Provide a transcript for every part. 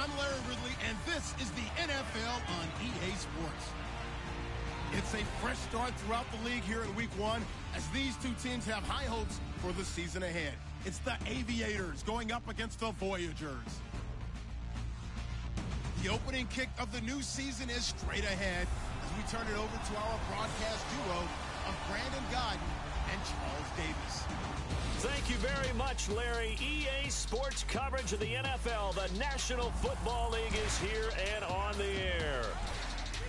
I'm Larry Ridley, and this is the NFL on EA Sports. It's a fresh start throughout the league here in Week 1 as these two teams have high hopes for the season ahead. It's the Aviators going up against the Voyagers. The opening kick of the new season is straight ahead as we turn it over to our broadcast duo of Brandon Godden and Charles Davis. Thank you very much, Larry. EA Sports coverage of the NFL. The National Football League is here and on the air.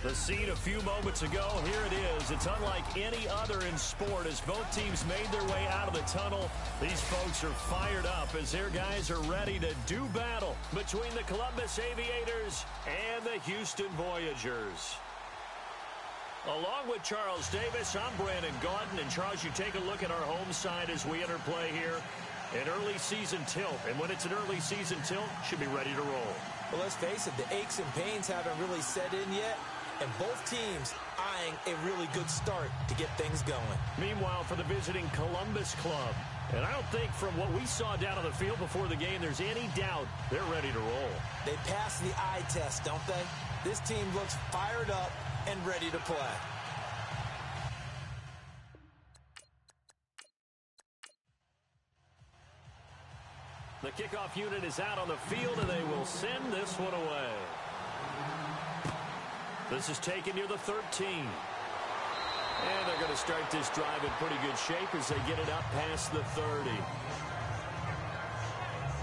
The scene a few moments ago, here it is. It's unlike any other in sport as both teams made their way out of the tunnel. These folks are fired up as their guys are ready to do battle between the Columbus Aviators and the Houston Voyagers. Along with Charles Davis, I'm Brandon Gaudin. And Charles, you take a look at our home side as we enter play here. An early season tilt. And when it's an early season tilt, should be ready to roll. Well, let's face it, the aches and pains haven't really set in yet. And both teams eyeing a really good start to get things going. Meanwhile, for the visiting Columbus club, and I don't think from what we saw down on the field before the game, there's any doubt they're ready to roll. They passed the eye test, don't they? This team looks fired up and ready to play. The kickoff unit is out on the field, and they will send this one away. This is taken near the 13. And they're going to start this drive in pretty good shape as they get it up past the 30.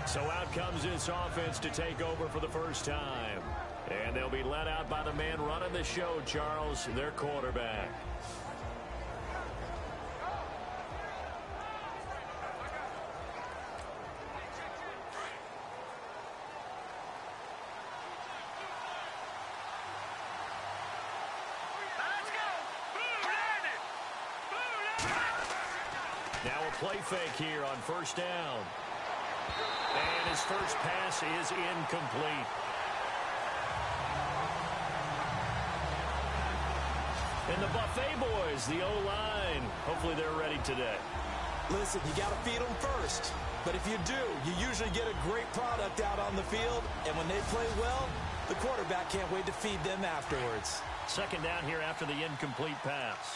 So out comes this offense to take over for the first time. And they'll be led out by the man running the show, Charles, their quarterback. Now a play fake here on first down. And his first pass is incomplete. And the Buffet boys, the O-line, hopefully they're ready today. Listen, you got to feed them first. But if you do, you usually get a great product out on the field. And when they play well, the quarterback can't wait to feed them afterwards. Second down here after the incomplete pass.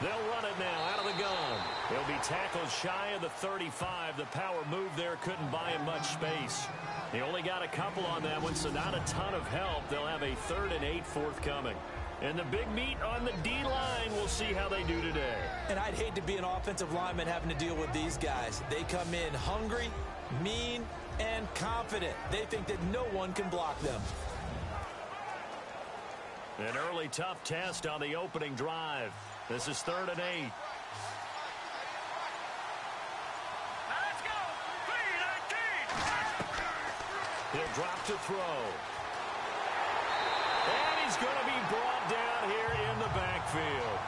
They'll run it now out of the gun. They'll be tackled shy of the 35. The power move there couldn't buy him much space. They only got a couple on that one, so not a ton of help. They'll have a 3rd and 8 forthcoming. And the big meat on the D-line, we'll see how they do today. And I'd hate to be an offensive lineman having to deal with these guys. They come in hungry, mean, and confident. They think that no one can block them. An early tough test on the opening drive. This is 3rd and 8. Let's go. 3-19. He'll drop to throw. And he's going to be brought down here in the backfield.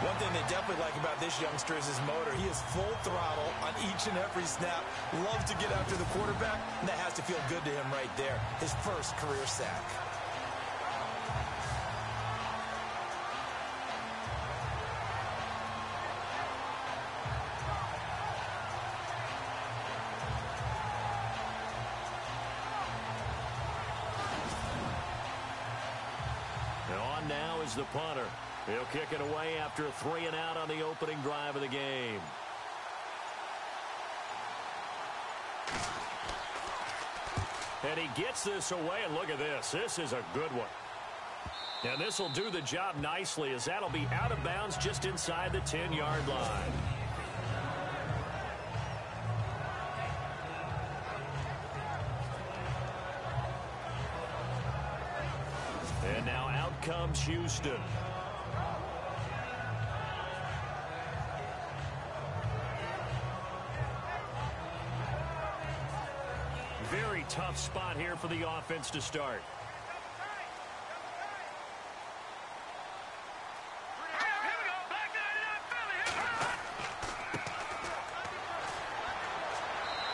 One thing they definitely like about this youngster is his motor. He is full throttle on each and every snap. Loves to get after the quarterback, and that has to feel good to him right there. His first career sack. On now is the punter. He'll kick it away after a 3 and out on the opening drive of the game. And he gets this away, and look at this. This is a good one. And this will do the job nicely as that'll be out of bounds just inside the 10-yard line. And now out comes Houston. Very tough spot here for the offense to start.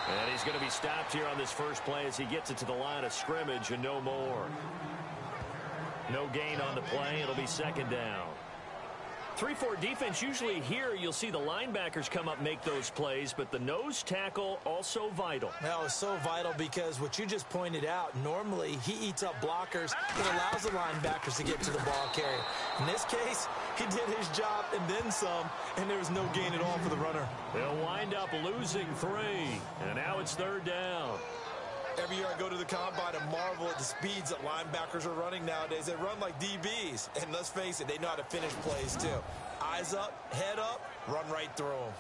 And he's going to be stopped here on this first play as he gets it to the line of scrimmage and no more. No gain on the play. It'll be second down. 3-4 defense, usually here you'll see the linebackers come up make those plays, but the nose tackle also vital. That was so vital because what you just pointed out, normally he eats up blockers. It allows the linebackers to get to the ball carrier. In this case, he did his job and then some, and there was no gain at all for the runner. They'll wind up losing 3, and now it's 3rd down. Every year I go to the combine and marvel at the speeds that linebackers are running nowadays. They run like DBs. And let's face it, they know how to finish plays too. Eyes up, head up, run right through them.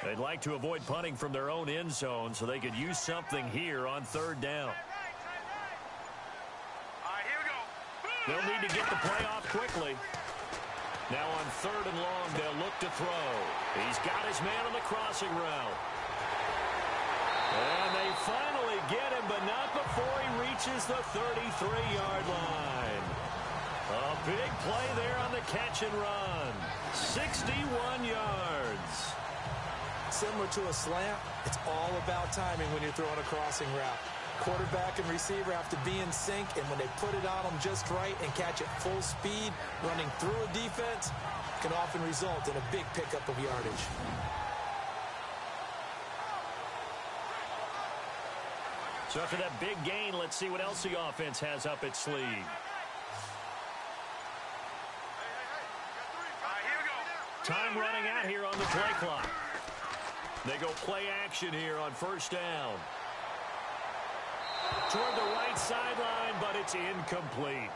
They'd like to avoid punting from their own end zone so they could use something here on 3rd down. All right, here we go. They'll need to get the play off quickly. Now on 3rd and long, they'll look to throw. He's got his man on the crossing route. And they finally get him, but not before he reaches the 33-yard line. A big play there on the catch and run. 61 yards. Similar to a slant, it's all about timing when you're throwing a crossing route. Quarterback and receiver have to be in sync, and when they put it on them just right and catch it full speed, running through a defense can often result in a big pickup of yardage. So after that big gain, let's see what else the offense has up its sleeve. All right, here we go. Time running out here on the play clock. They go play action here on 1st down. Toward the right sideline, but it's incomplete.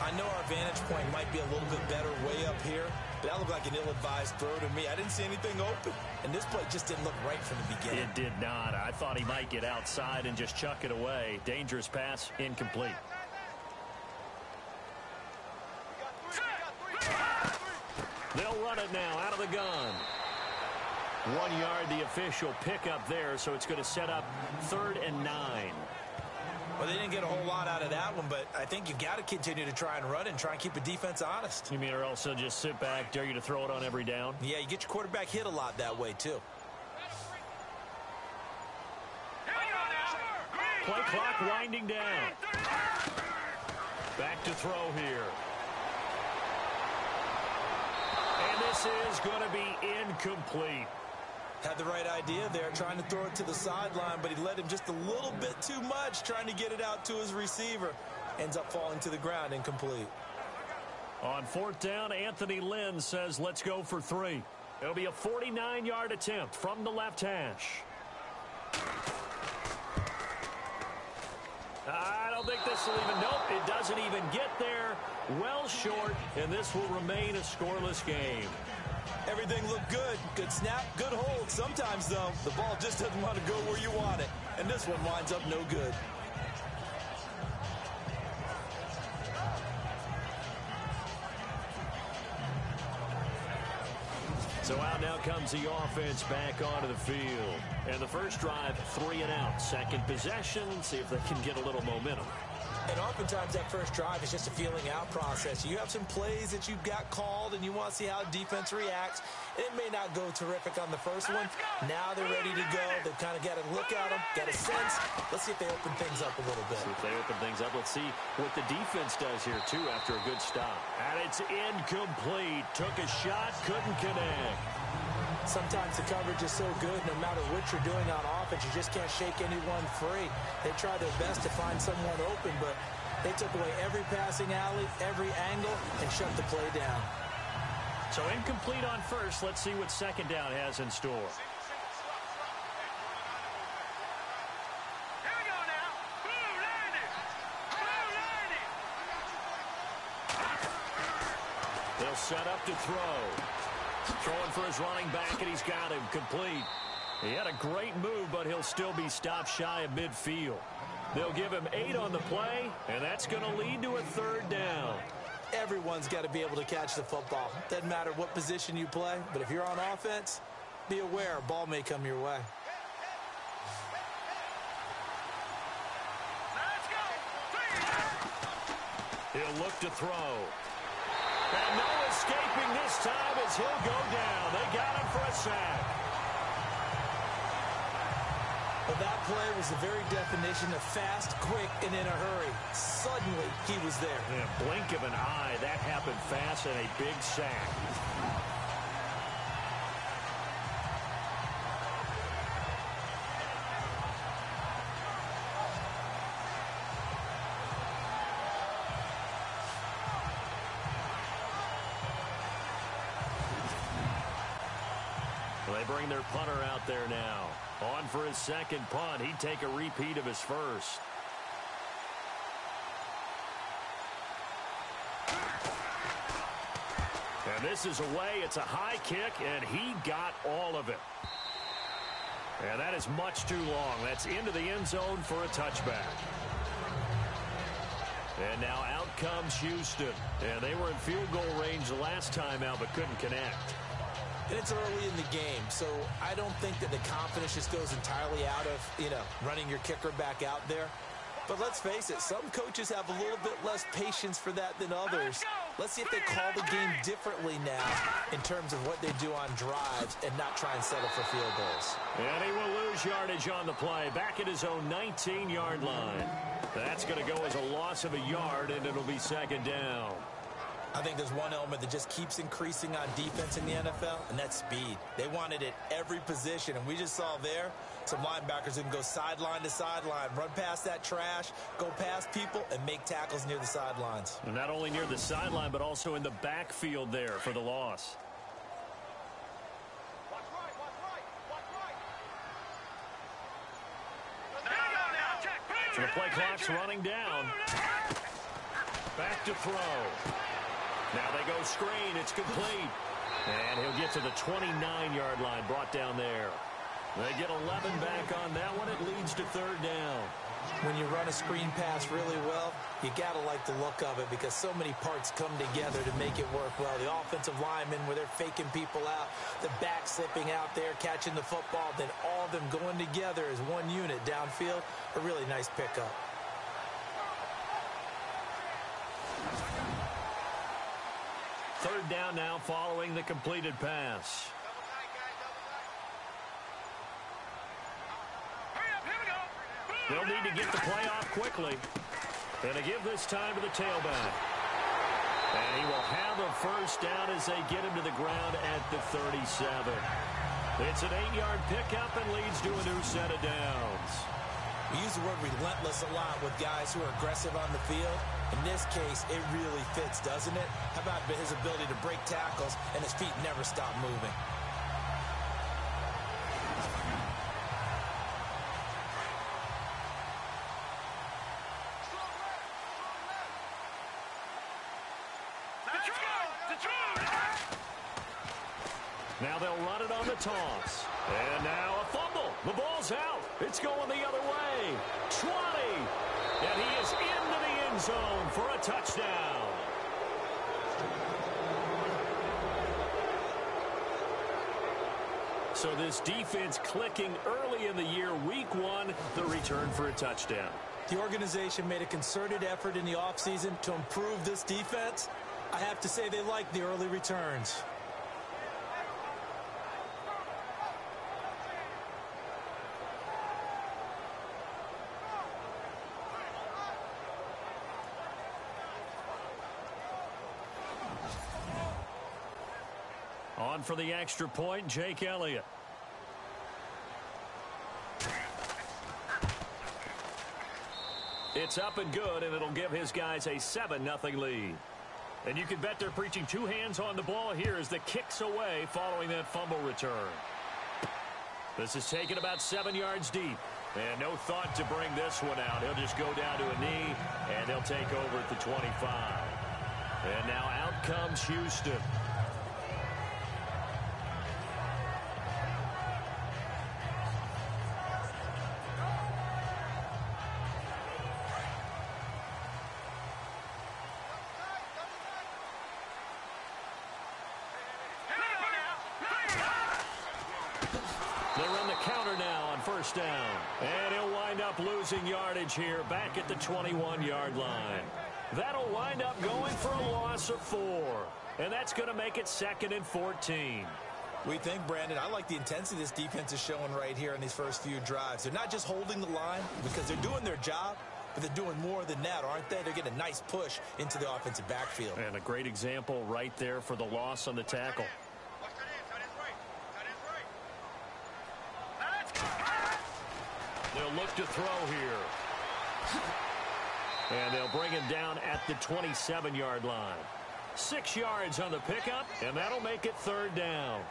I know our vantage point might be a little bit better way up here, but that looked like an ill-advised throw to me. I didn't see anything open, and this play just didn't look right from the beginning. It did not. I thought he might get outside and just chuck it away. Dangerous pass, incomplete. They'll run it now out of the gun. 1 yard, the official pickup there, so it's going to set up 3rd and 9. Well, they didn't get a whole lot out of that one, but I think you've got to continue to try and run and try and keep the defense honest. You mean or else they'll just sit back, dare you to throw it on every down? Yeah, you get your quarterback hit a lot that way, too. Play clock winding down. Back to throw here. And this is going to be incomplete. Had the right idea there, trying to throw it to the sideline, but he led him just a little bit too much, trying to get it out to his receiver. Ends up falling to the ground, incomplete. On 4th down, Anthony Lynn says, let's go for 3. It'll be a 49-yard attempt from the left hash. I don't think this will even, nope, it doesn't even get there. Well short, and this will remain a scoreless game. Everything looked good. Good snap, good hold. Sometimes, though, the ball just doesn't want to go where you want it. And this one winds up no good. So out now comes the offense back onto the field. And the first drive, 3 and out. Second possession, see if they can get a little momentum. And oftentimes that first drive is just a feeling out process. You have some plays that you've got called and you want to see how defense reacts. And it may not go terrific on the first one. Now they're ready to go. They've kind of got a look at them, got a sense. Let's see if they open things up a little bit. See if they open things up. Let's see what the defense does here, too, after a good stop. And it's incomplete. Took a shot, couldn't connect. Sometimes the coverage is so good, no matter what you're doing on offense, you just can't shake anyone free. They try their best to find someone open, but they took away every passing alley, every angle, and shut the play down. So incomplete on first. Let's see what 2nd down has in store. Here we go now. Blue landing. Blue landing. They'll set up to throw. Throwing for his running back, and he's got him complete. He had a great move, but he'll still be stopped shy of midfield. They'll give him 8 on the play, and that's going to lead to a 3rd down. Everyone's got to be able to catch the football. Doesn't matter what position you play, but if you're on offense, be aware a ball may come your way. Let's go. He'll look to throw. And no escaping this time as he'll go down. They got him for a sack. Well, that play was the very definition of fast, quick, and in a hurry. Suddenly, he was there. In a blink of an eye, that happened fast and a big sack. They bring their punter out there now. On for his second punt. He'd take a repeat of his first. And this is away. It's a high kick, and he got all of it. And that is much too long. That's into the end zone for a touchback. And now out comes Houston. And they were in field goal range the last time out, but couldn't connect. And it's early in the game, so I don't think that the confidence just goes entirely out of, running your kicker back out there. But let's face it, some coaches have a little bit less patience for that than others. Let's see if they call the game differently now in terms of what they do on drives and not try and settle for field goals. And he will lose yardage on the play, back at his own 19-yard line. That's going to go as a loss of a yard, and it'll be second down. I think there's one element that just keeps increasing on defense in the NFL, and that's speed. They want it at every position, and we just saw there some linebackers who can go sideline to sideline, run past that trash, go past people, and make tackles near the sidelines. And not only near the sideline, but also in the backfield there for the loss. Watch right, watch right, watch right. There you go now, check. So the play clock's running down. Back to throw. Now they go screen. It's complete. And he'll get to the 29-yard line, brought down there. They get 11 back on that one. It leads to third down. When you run a screen pass really well, you got to like the look of it because so many parts come together to make it work well. The offensive linemen where they're faking people out, the back slipping out there, catching the football, then all of them going together as one unit downfield. A really nice pickup. Third down now following the completed pass. They'll need to get the play off quickly. And to give this time to the tailback. And he will have a first down as they get him to the ground at the 37. It's an 8-yard pickup and leads to a new set of downs. We use the word relentless a lot with guys who are aggressive on the field. In this case, it really fits, doesn't it? How about his ability to break tackles and his feet never stop moving? Now they'll run it on the toss. And now a fumble. The ball's out. It's going the other way. 20. And he is into the end zone for a touchdown. So this defense clicking early in the year, week one, the return for a touchdown. The organization made a concerted effort in the offseason to improve this defense. I have to say they like the early returns. On for the extra point, Jake Elliott. It's up and good, and it'll give his guys a 7-0 lead. And you can bet they're preaching two hands on the ball here as the kick's away following that fumble return. This is taken about 7 yards deep. And no thought to bring this one out. He'll just go down to a knee, and they'll take over at the 25. And now out comes Houston. First down. And he'll wind up losing yardage here back at the 21-yard line. That'll wind up going for a loss of 4. And that's going to make it 2nd and 14. We think, Brandon, I like the intensity this defense is showing right here in these first few drives. They're not just holding the line because they're doing their job, but they're doing more than that, aren't they? They're getting a nice push into the offensive backfield. And a great example right there for the loss on the tackle. They'll look to throw here. And they'll bring him down at the 27-yard line. 6 yards on the pickup, and that'll make it 3rd down.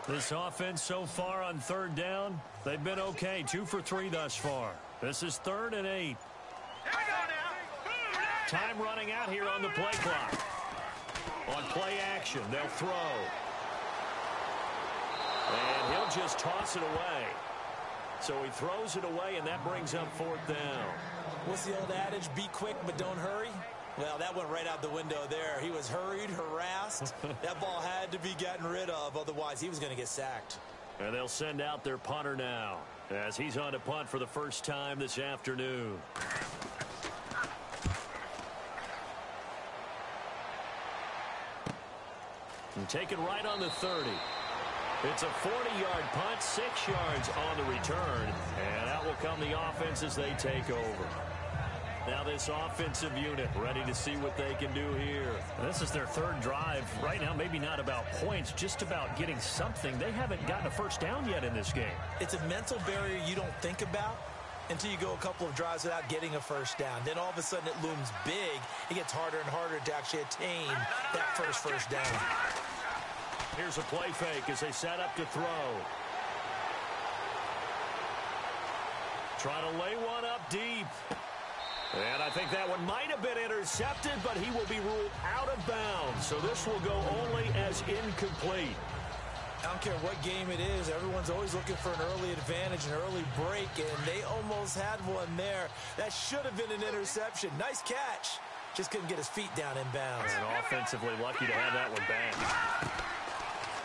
This offense so far on 3rd down, they've been okay. 2 for 3 thus far. This is 3rd and 8. Time running out here on the play clock. On play action, they'll throw. And he'll just toss it away. So he throws it away, and that brings up 4th down. What's the old adage? Be quick, but don't hurry. Well, that went right out the window there. He was hurried, harassed. That ball had to be gotten rid of, otherwise he was going to get sacked. And they'll send out their punter now as he's on to punt for the first time this afternoon. And take it right on the 30. It's a 40-yard punt, 6 yards on the return, and out will come the offense as they take over. Now this offensive unit ready to see what they can do here. And this is their 3rd drive. Right now, maybe not about points, just about getting something. They haven't gotten a first down yet in this game. It's a mental barrier you don't think about until you go a couple of drives without getting a first down. Then all of a sudden it looms big. It gets harder and harder to actually attain that first down. Here's a play fake as they set up to throw. Try to lay one up deep. And I think that one might have been intercepted, but he will be ruled out of bounds. So this will go only as incomplete. I don't care what game it is. Everyone's always looking for an early advantage, an early break, and they almost had one there. That should have been an interception. Nice catch. Just couldn't get his feet down in bounds. And offensively lucky to have that one back.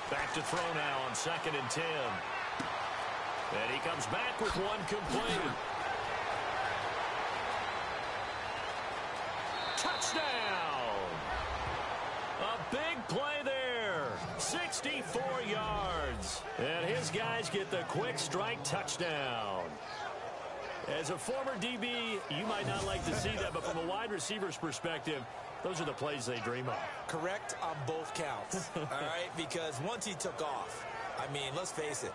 Back to throw now on 2nd and 10. And he comes back with one complete. Touchdown! A big play there. 64 yards. And his guys get the quick strike touchdown. As a former DB, you might not like to see that, but from a wide receiver's perspective, those are the plays they dream of. Correct on both counts, all right? Because once he took off, I mean, let's face it,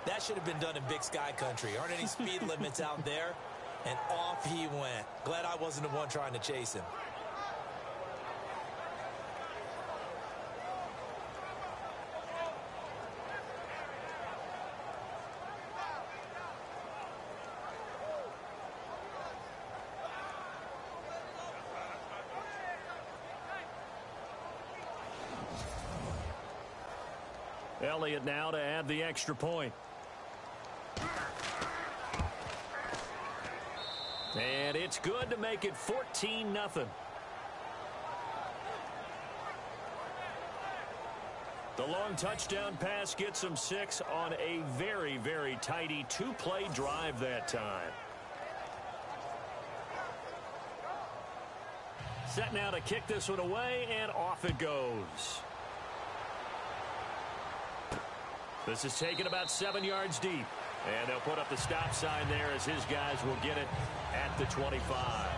that should have been done in Big Sky country. Aren't any speed limits out there? And off he went. Glad I wasn't the one trying to chase him. Elliott now to add the extra point. And it's good to make it 14-0. The long touchdown pass gets them 6 on a very, very tidy 2-play drive that time. Set now to kick this one away, and off it goes. This is taken about 7 yards deep. And they'll put up the stop sign there as his guys will get it at the 25.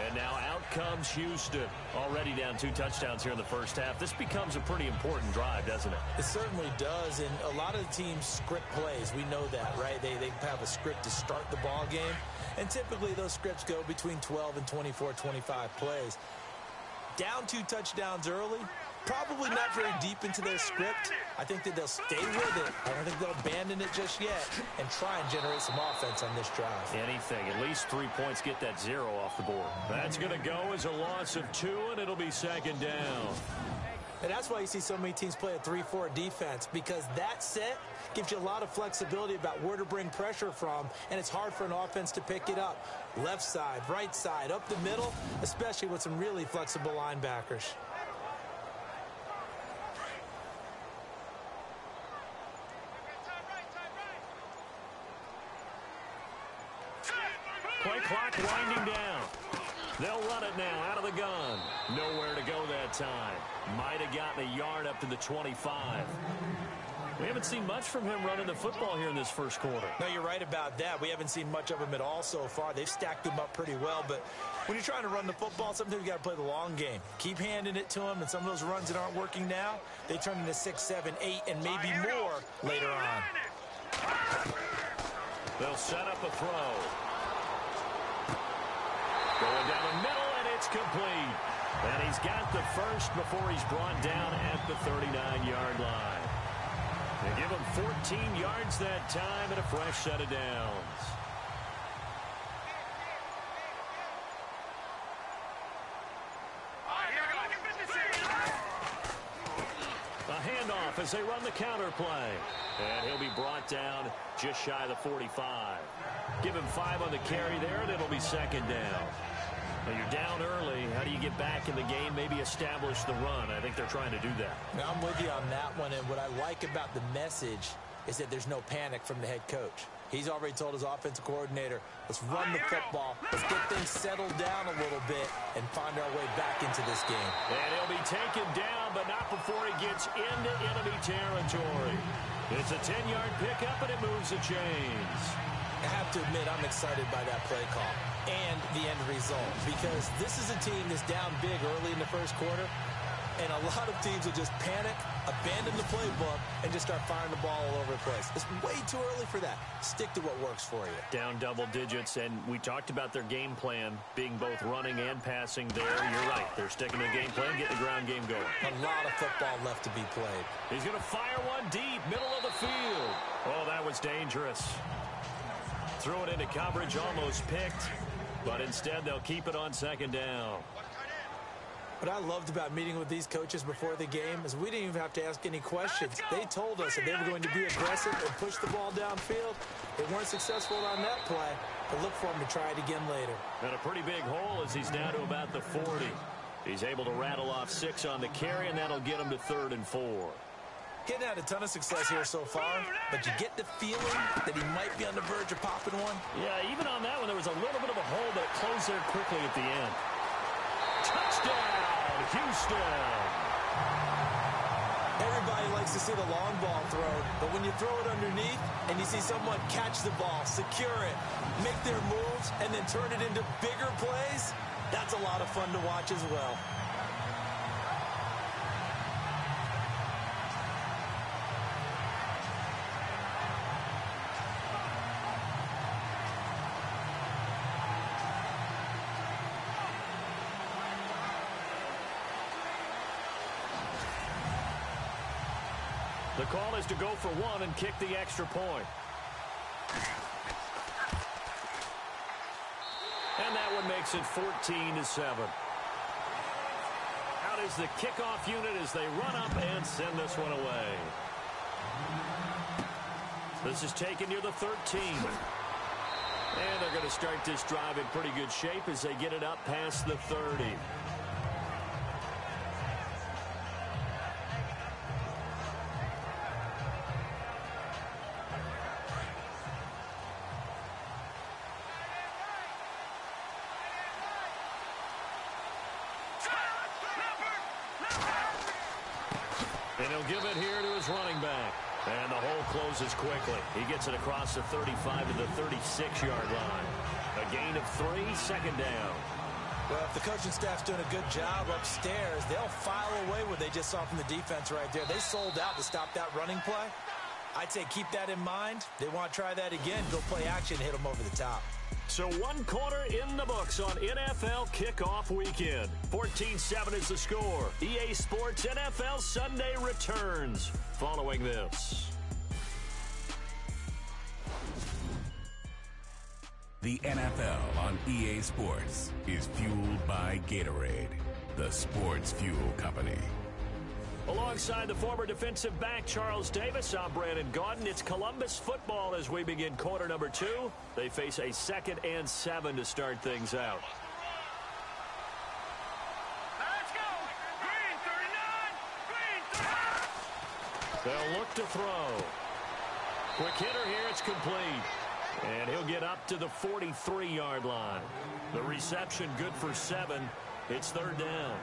And now out comes Houston. Already down 2 touchdowns here in the first half. This becomes a pretty important drive, doesn't it? It certainly does. And a lot of the teams script plays. We know that, right? They have a script to start the ball game. And typically those scripts go between 12 and 24, 25 plays. Down 2 touchdowns early. Probably not very deep into their script. I think that they'll stay with it. I don't think they'll abandon it just yet and try and generate some offense on this drive. Anything. At least 3 points, get that 0 off the board. That's going to go as a loss of 2, and it'll be 2nd down. And that's why you see so many teams play a 3-4 defense, because that set gives you a lot of flexibility about where to bring pressure from, and it's hard for an offense to pick it up. Left side, right side, up the middle, especially with some really flexible linebackers. Play clock winding down. They'll run it now out of the gun. Nowhere to go that time. Might have gotten a yard up to the 25. We haven't seen much from him running the football here in this first quarter. No, you're right about that. We haven't seen much of him at all so far. They've stacked him up pretty well, but when you're trying to run the football, sometimes you got to play the long game. Keep handing it to him, and some of those runs that aren't working now, they turn into 6, 7, 8, and maybe more later on. They'll set up a throw. Going down the middle, and it's complete. And he's got the first before he's brought down at the 39-yard line. They give him 14 yards that time and a fresh set of downs. A handoff as they run the counter play. And he'll be brought down just shy of the 45. Give him 5 on the carry there, and it'll be second down. Now you're down early. How do you get back in the game, maybe establish the run? I think they're trying to do that. Now, I'm with you on that one, and what I like about the message is that there's no panic from the head coach. He's already told his offensive coordinator, let's run the football, let's get things settled down a little bit and find our way back into this game. And he'll be taken down, but not before he gets into enemy territory. It's a 10-yard pickup, and it moves the chains. I have to admit, I'm excited by that play call and the end result, because this is a team that's down big early in the first quarter, and a lot of teams will just panic, abandon the playbook, and just start firing the ball all over the place. It's way too early for that. Stick to what works for you. Down double digits, and we talked about their game plan being both running and passing there. You're right. They're sticking to the game plan, getting the ground game going. A lot of football left to be played. He's going to fire one deep, middle of the field. Oh, that was dangerous. Threw it into coverage, almost picked, but instead they'll keep it on second down. What I loved about meeting with these coaches before the game is we didn't even have to ask any questions. They told us that they were going to be aggressive and push the ball downfield. They weren't successful on that play, but look for them to try it again later. And a pretty big hole as he's down to about the 40. He's able to rattle off 6 on the carry, and that'll get him to 3rd and 4. Getting had a ton of success here so far, but you get the feeling that he might be on the verge of popping one. Yeah, even on that one, there was a little bit of a hole, but it closed there quickly at the end. Touchdown, Houston! Everybody likes to see the long ball thrown, but when you throw it underneath and you see someone catch the ball, secure it, make their moves, and then turn it into bigger plays, that's a lot of fun to watch as well. The call is to go for 1 and kick the extra point. And that one makes it 14-7. Out is the kickoff unit as they run up and send this one away. This is taken near the 13. And they're going to start this drive in pretty good shape as they get it up past the 30. And he'll give it here to his running back. And the hole closes quickly. He gets it across the 35 to the 36-yard line. A gain of 3, second down. Well, if the coaching staff's doing a good job upstairs, they'll file away what they just saw from the defense right there. They sold out to stop that running play. I'd say keep that in mind. They want to try that again. Go play action, hit them over the top. So 1 quarter in the books on NFL kickoff weekend. 14-7 is the score. EA Sports NFL Sunday returns following this. The NFL on EA Sports is fueled by Gatorade, the sports fuel company. Alongside the former defensive back Charles Davis, I'm Brandon Gaudin. It's Columbus football as we begin quarter number 2. They face a 2nd and 7 to start things out. Let's go! Green 39! Green 39! They'll look to throw. Quick hitter here, it's complete. And he'll get up to the 43-yard line. The reception good for 7. It's third down.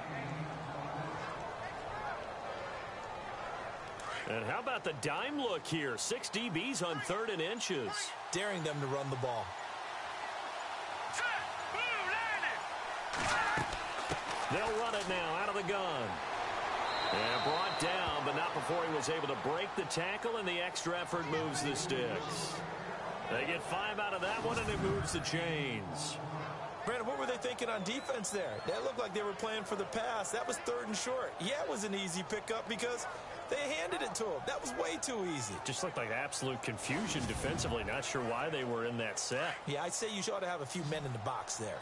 And how about the dime look here? 6 DBs on 3rd and inches. Daring them to run the ball. They'll run it now out of the gun. And brought down, but not before he was able to break the tackle, and the extra effort moves the sticks. They get 5 out of that one, and it moves the chains. Brandon, what were they thinking on defense there? That looked like they were playing for the pass. That was 3rd and short. Yeah, it was an easy pickup because they handed it to him. That was way too easy. Just looked like absolute confusion defensively. Not sure why they were in that set. Yeah, I'd say you ought to have a few men in the box there.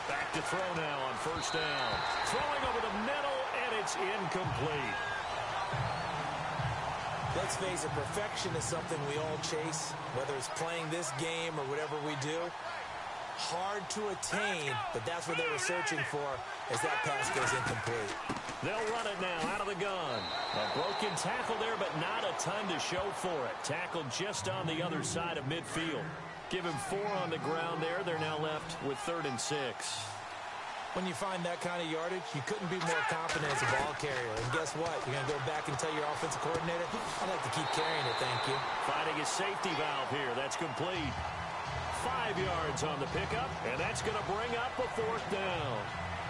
Back to throw now on 1st down. Throwing over the middle, and it's incomplete. Let's face it, perfection is something we all chase, whether it's playing this game or whatever we do. Hard to attain, but that's what they were searching for as that pass goes incomplete. They'll run it now out of the gun. A broken tackle there, but not a ton to show for it. Tackled just on the other side of midfield. Give him 4 on the ground there. They're now left with 3rd and 6. When you find that kind of yardage, you couldn't be more confident as a ball carrier. And guess what? You're going to go back and tell your offensive coordinator, I'd like to keep carrying it, thank you. Finding a safety valve here. That's complete. 5 yards on the pickup, and that's going to bring up a 4th down.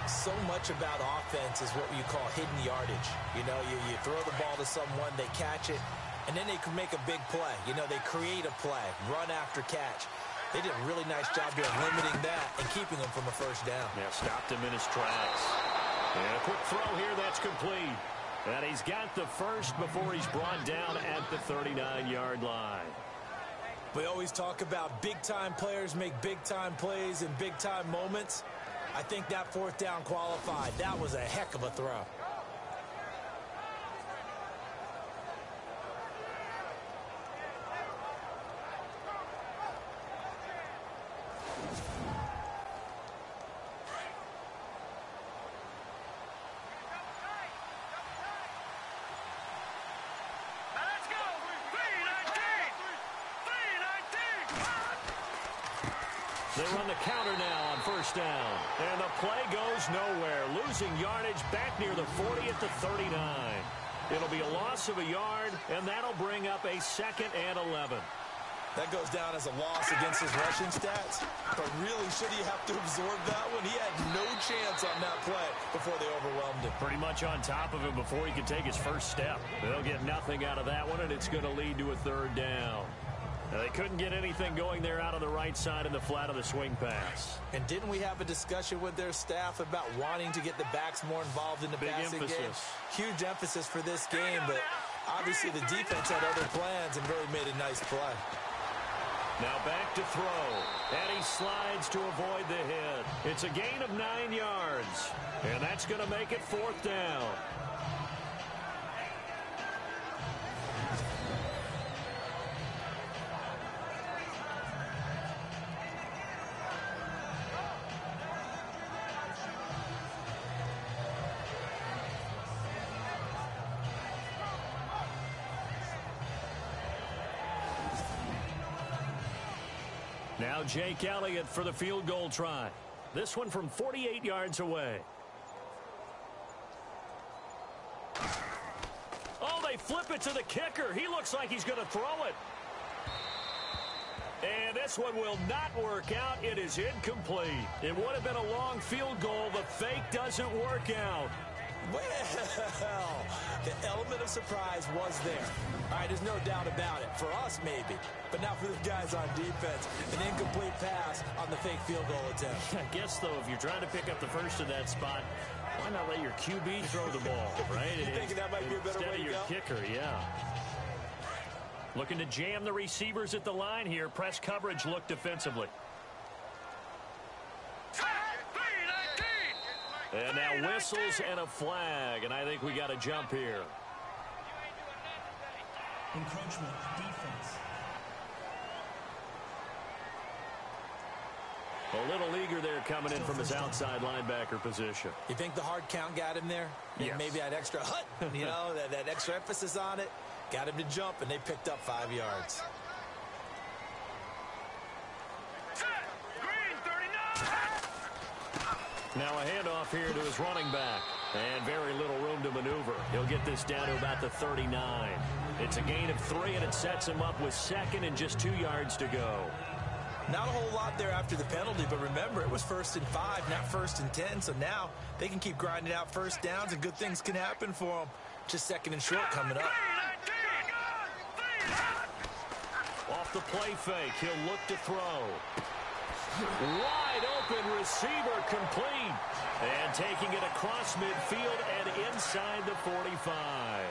So much about offense is what you call hidden yardage. You know, you throw the ball to someone, they catch it, and then they can make a big play. You know, they create a play, run after catch. They did a really nice job there limiting that and keeping him from a 1st down. Yeah, stopped him in his tracks. And a quick throw here, that's complete. And he's got the first before he's brought down at the 39-yard line. We always talk about big-time players make big-time plays in big-time moments. I think that 4th down qualified. That was a heck of a throw. They run the counter now on 1st down. And the play goes nowhere. Losing yardage back near the 40 at the 39. It'll be a loss of a yard, and that'll bring up a 2nd and 11. That goes down as a loss against his rushing stats. But really, should he have to absorb that one? He had no chance on that play before they overwhelmed him. Pretty much on top of him before he could take his first step. They'll get nothing out of that one, and it's going to lead to a 3rd down. Now, they couldn't get anything going there out on the right side in the flat of the swing pass. And didn't we have a discussion with their staff about wanting to get the backs more involved in the passing game? Huge emphasis for this game, but obviously the defense had other plans and really made a nice play. Now back to throw, and he slides to avoid the hit. It's a gain of 9 yards, and that's going to make it 4th down. Now Jake Elliott for the field goal try. This one from 48 yards away. Oh, they flip it to the kicker. He looks like he's going to throw it. And this one will not work out. It is incomplete. It would have been a long field goal. The fake doesn't work out. Well, the element of surprise was there. All right, there's no doubt about it. For us, maybe. But not for the guys on defense. An incomplete pass on the fake field goal attempt. I guess, though, if you're trying to pick up the first in that spot, why not let your QB throw the ball, right? You thinking that might be a better way to go? Instead of your kicker, yeah. Looking to jam the receivers at the line here. Press coverage look defensively. And now whistles and a flag, and I think we got a jump here. Encroachment defense. A little eager there coming in from his outside linebacker position. You think the hard count got him there? Yes. Maybe that extra hut, that extra emphasis on it, got him to jump, and they picked up 5 yards. Now a handoff here to his running back. And very little room to maneuver. He'll get this down to about the 39. It's a gain of 3, and it sets him up with 2nd and just 2 yards to go. Not a whole lot there after the penalty, but remember, it was 1st and 5, not 1st and 10. So now they can keep grinding out first downs, and good things can happen for them. Just 2nd and short coming up. Off the play fake, he'll look to throw. Wide open receiver complete. And taking it across midfield and inside the 45.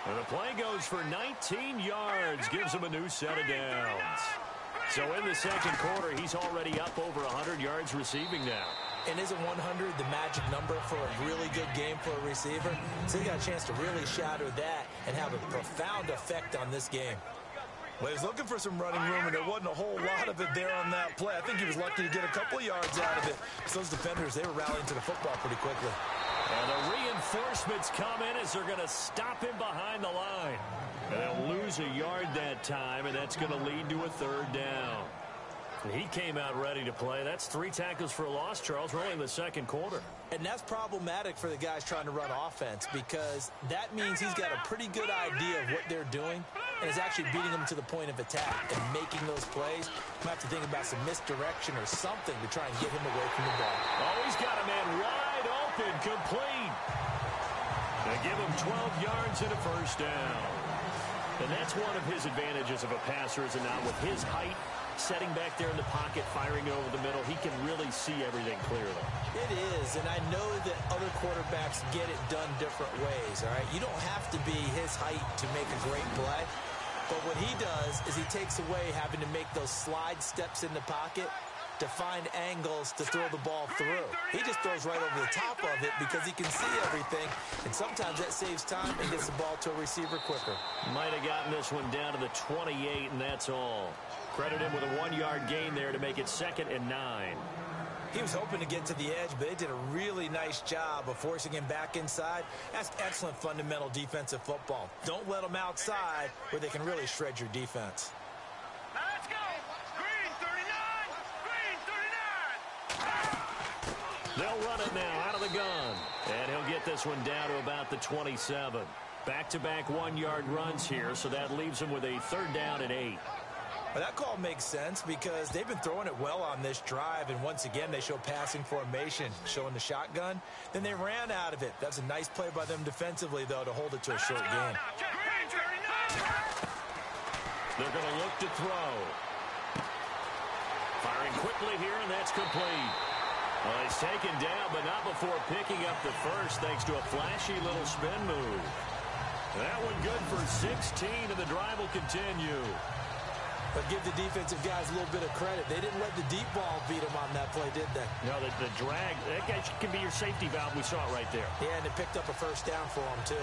And the play goes for 19 yards. Gives him a new set of downs. So in the second quarter, he's already up over 100 yards receiving now. And isn't 100 the magic number for a really good game for a receiver? So he got a chance to really shatter that and have a profound effect on this game. Well, he was looking for some running room, and there wasn't a whole lot of it there on that play. I think he was lucky to get a couple of yards out of it. So those defenders, they were rallying to the football pretty quickly. And the reinforcements come in as they're going to stop him behind the line. And they'll lose a yard that time, and that's going to lead to a 3rd down. He came out ready to play. That's 3 tackles for a loss, Charles. We're only in the second quarter. And that's problematic for the guys trying to run offense, because that means he's got a pretty good idea of what they're doing and is actually beating them to the point of attack and making those plays. Might have to think about some misdirection or something to try and get him away from the ball. Oh, he's got a man wide open, complete. They give him 12 yards and a 1st down. And that's one of his advantages of a passer, is not with his height, setting back there in the pocket, firing it over the middle. He can really see everything clearly. It is, and I know that other quarterbacks get it done different ways, all right? You don't have to be his height to make a great play, but what he does is he takes away having to make those slide steps in the pocket to find angles to throw the ball through. He just throws right over the top of it because he can see everything, and sometimes that saves time and gets the ball to a receiver quicker. Might have gotten this one down to the 28, and that's all. Credit him with a 1-yard gain there to make it 2nd and 9. He was hoping to get to the edge, but they did a really nice job of forcing him back inside. That's excellent fundamental defensive football. Don't let them outside where they can really shred your defense. Now let's go. Green 39. Green 39. They'll run it now out of the gun. And he'll get this one down to about the 27. Back-to-back 1-yard runs here, so that leaves him with a 3rd down and 8. Well, that call makes sense because they've been throwing it well on this drive, and once again they show passing formation, showing the shotgun. Then they ran out of it. That's a nice play by them defensively, though, to hold it to a short gain. They're going to look to throw. Firing quickly here, and that's complete. Well, he's taken down, but not before picking up the 1st, thanks to a flashy little spin move. That one good for 16, and the drive will continue. But give the defensive guys a little bit of credit. They didn't let the deep ball beat them on that play, did they? No, the drag, that guy can be your safety valve. We saw it right there. Yeah, and they picked up a 1st down for them, too.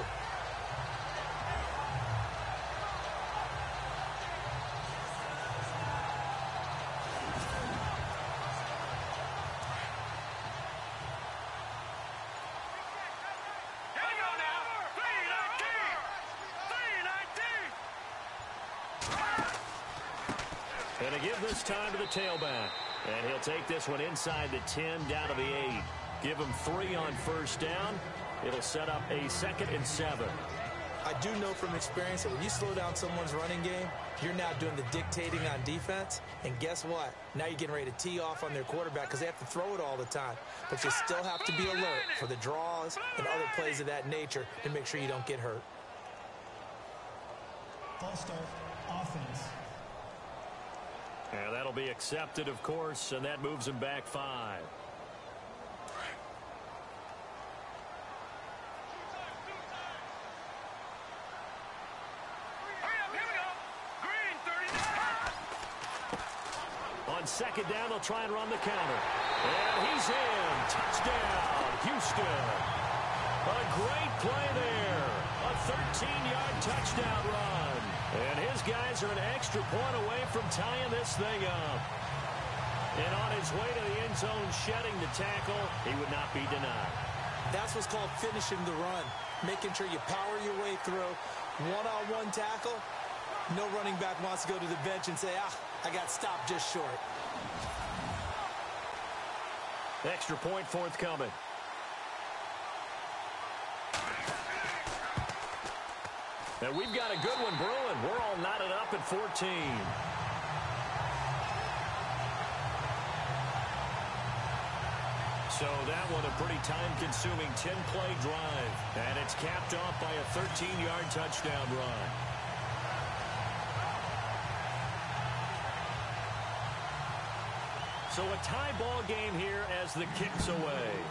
And to give this time to the tailback. And he'll take this one inside the 10, down to the 8. Give him 3 on 1st down. It'll set up a 2nd and 7. I do know from experience that when you slow down someone's running game, you're now doing the dictating on defense. And guess what? Now you're getting ready to tee off on their quarterback because they have to throw it all the time. But you still have to be alert for the draws and other plays of that nature to make sure you don't get hurt. False start, offense. And that'll be accepted, of course, and that moves him back 5. On 2nd down, they'll try and run the counter. And he's in. Touchdown, Houston. A great play there. A 13-yard touchdown run. And his guys are an extra point away from tying this thing up. And on his way to the end zone, shedding the tackle, he would not be denied. That's what's called finishing the run, making sure you power your way through. One-on-one tackle, no running back wants to go to the bench and say, I got stopped just short. Extra point forthcoming. And we've got a good one brewing. We're all knotted up at 14. So that one a pretty time-consuming 10-play drive. And it's capped off by a 13-yard touchdown run. So a tie ball game here as the kick's away.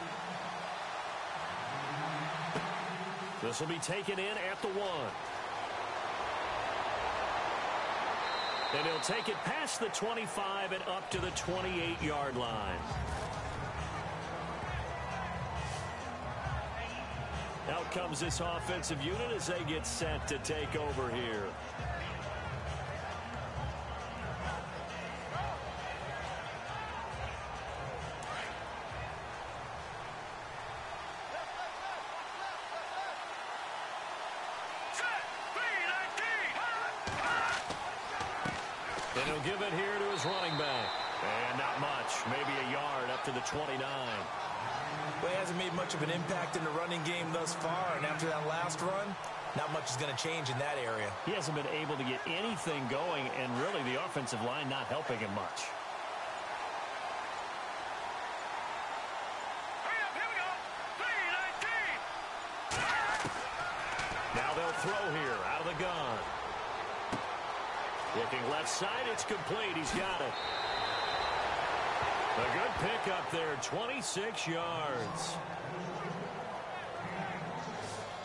This will be taken in at the 1. And he'll take it past the 25 and up to the 28-yard line. Out comes this offensive unit as they get set to take over here. And he'll give it here to his running back. And not much, maybe a yard up to the 29. Well, he hasn't made much of an impact in the running game thus far, and after that last run, not much is going to change in that area. He hasn't been able to get anything going, and really the offensive line not helping him much. Here we go. 3-19. Now they'll throw here out of the gun. Looking left side, it's complete. He's got it. A good pick up there, 26 yards.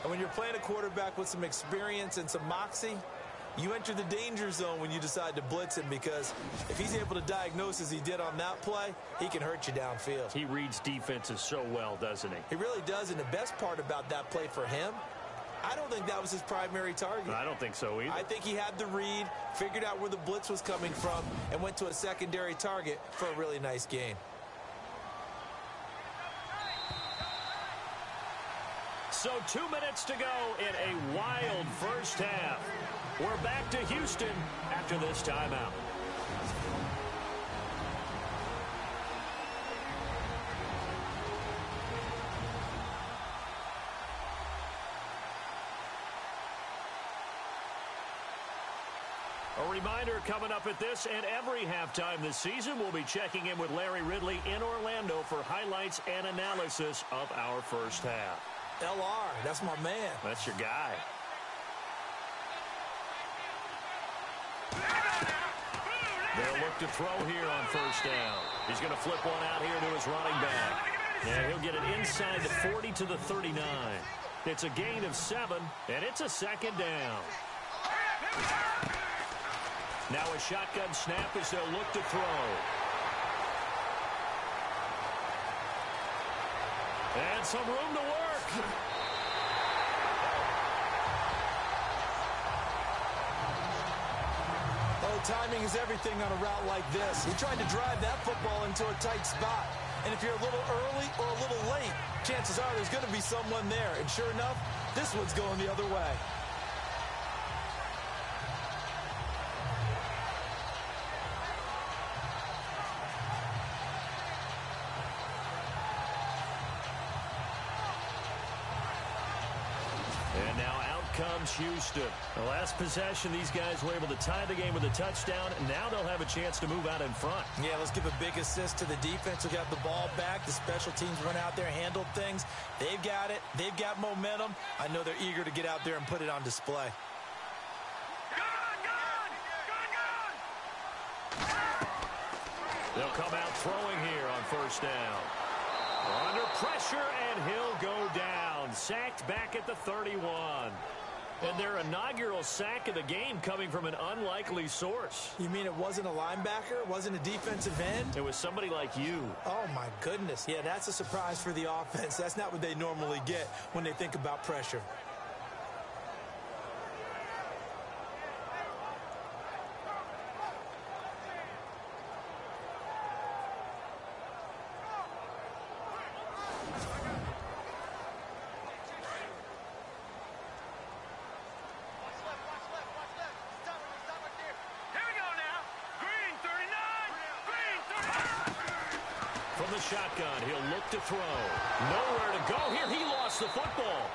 And when you're playing a quarterback with some experience and some moxie, you enter the danger zone when you decide to blitz him, because if he's able to diagnose as he did on that play, he can hurt you downfield. He reads defenses so well, doesn't he? He really does, and the best part about that play for him, I don't think that was his primary target. I don't think so either. I think he had the read, figured out where the blitz was coming from, and went to a secondary target for a really nice gain. So 2 minutes to go in a wild first half. We're back to Houston after this timeout. A reminder coming up at this and every halftime this season, we'll be checking in with Larry Ridley in Orlando for highlights and analysis of our first half. LR, that's my man. That's your guy. They'll look to throw here on first down. He's going to flip one out here to his running back. And he'll get it inside the 40 to the 39. It's a gain of 7, and it's a second down. Now a shotgun snap as they'll look to throw. And some room to work. Oh, timing is everything on a route like this. He tried to drive that football into a tight spot. And if you're a little early or a little late, chances are there's going to be someone there. And sure enough, this one's going the other way. And now out comes Houston. The last possession, these guys were able to tie the game with a touchdown, and now they'll have a chance to move out in front. Yeah, let's give a big assist to the defense who got the ball back. The special teams went out there, handled things. They've got it. They've got momentum. I know they're eager to get out there and put it on display. They'll come out throwing here on first down. Under pressure, and he'll go down. Sacked back at the 31. And their inaugural sack of the game coming from an unlikely source. You mean it wasn't a linebacker? It wasn't a defensive end? It was somebody like you. Oh, my goodness. Yeah, that's a surprise for the offense. That's not what they normally get when they think about pressure. from the shotgun. He'll look to throw. Nowhere to go here. He lost the football.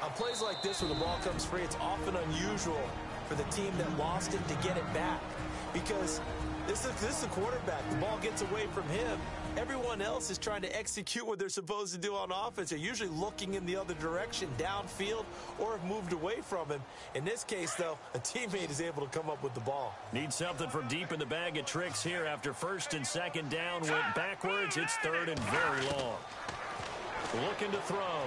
On plays like this where the ball comes free, it's often unusual for the team that lost it to get it back. Because this is the quarterback. The ball gets away from him. Everyone else is trying to execute what they're supposed to do on offense. They're usually looking in the other direction, downfield, or have moved away from him. In this case, though, a teammate is able to come up with the ball. Need something from deep in the bag of tricks here after first and second down went backwards. It's third and very long. Looking to throw.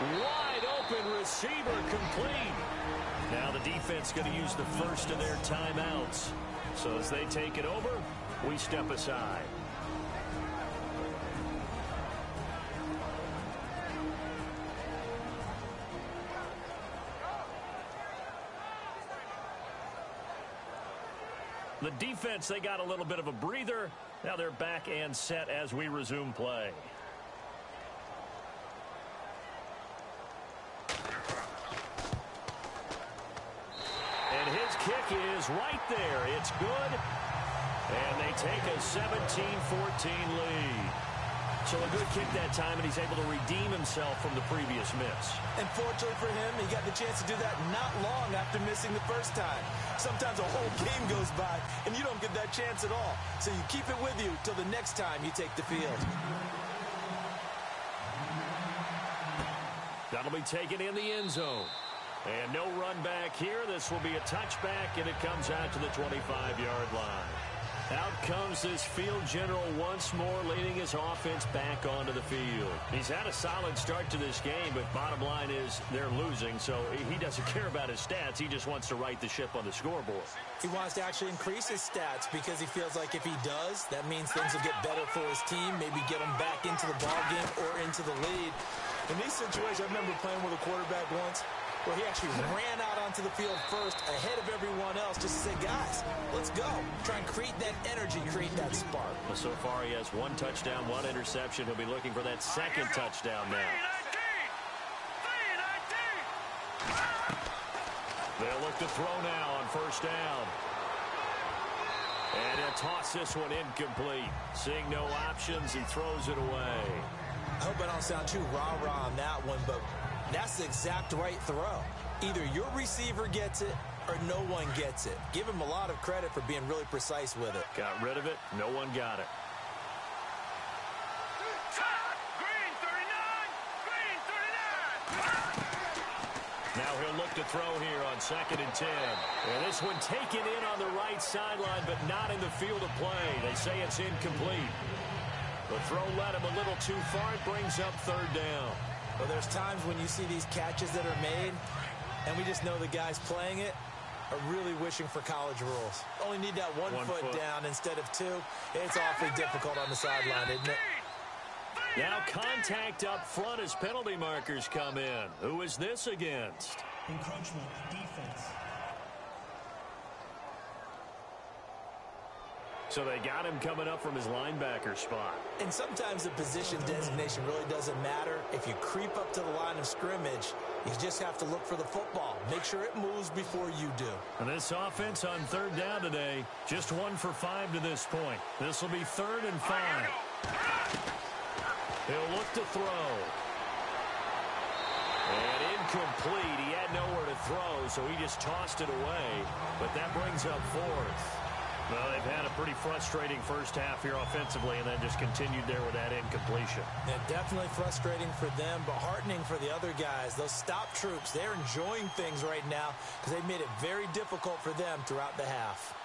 Wide open receiver complete. Now the defense going to use the first of their timeouts. So as they take it over, we step aside. The defense, they got a little bit of a breather. Now they're back and set as we resume play. And his kick is right there. It's good. And they take a 17-14 lead. So a good kick that time, and he's able to redeem himself from the previous miss. And fortunately for him, he got the chance to do that not long after missing the first time. Sometimes a whole game goes by, and you don't get that chance at all. So you keep it with you till the next time you take the field. That'll be taken in the end zone. And no run back here. This will be a touchback, and it comes out to the 25-yard line. Out comes this field general once more, leading his offense back onto the field. He's had a solid start to this game, but bottom line is they're losing, so he doesn't care about his stats. He just wants to right the ship on the scoreboard. He wants to actually increase his stats because he feels like if he does, that means things will get better for his team, maybe get him back into the ball game or into the lead. In these situations, I remember playing with a quarterback once where he actually ran out onto the field first ahead of everyone else just to say, guys, let's go. Try and create that energy, create that spark. Well, so far he has one touchdown, one interception. He'll be looking for that second touchdown now. They'll look to throw now on first down. And he'll toss this one incomplete. Seeing no options, he throws it away. I hope I don't sound too rah-rah on that one, but that's the exact right throw. Either your receiver gets it or no one gets it. Give him a lot of credit for being really precise with it. Got rid of it. No one got it. Green 39! Now he'll look to throw here on 2nd and 10. And this one taken in on the right sideline, but not in the field of play. They say it's incomplete. The throw led him a little too far. It brings up third down. Well, there's times when you see these catches that are made, and we just know the guys playing it are really wishing for college rules. Only need that one foot down instead of two. It's awfully difficult on the sideline, isn't it? Now contact up front as penalty markers come in. Who is this against? Encroachment, defense. So they got him coming up from his linebacker spot. And sometimes the position designation really doesn't matter. If you creep up to the line of scrimmage, you just have to look for the football. Make sure it moves before you do. And this offense on third down today, just 1 for 5 to this point. This will be 3rd and 5. He'll look to throw. And incomplete. He had nowhere to throw, so he just tossed it away. But that brings up 4th. Well, they've had a pretty frustrating first half here offensively and then just continued there with that incompletion. And definitely frustrating for them, but heartening for the other guys. Those stop troops, they're enjoying things right now because they made it very difficult for them throughout the half.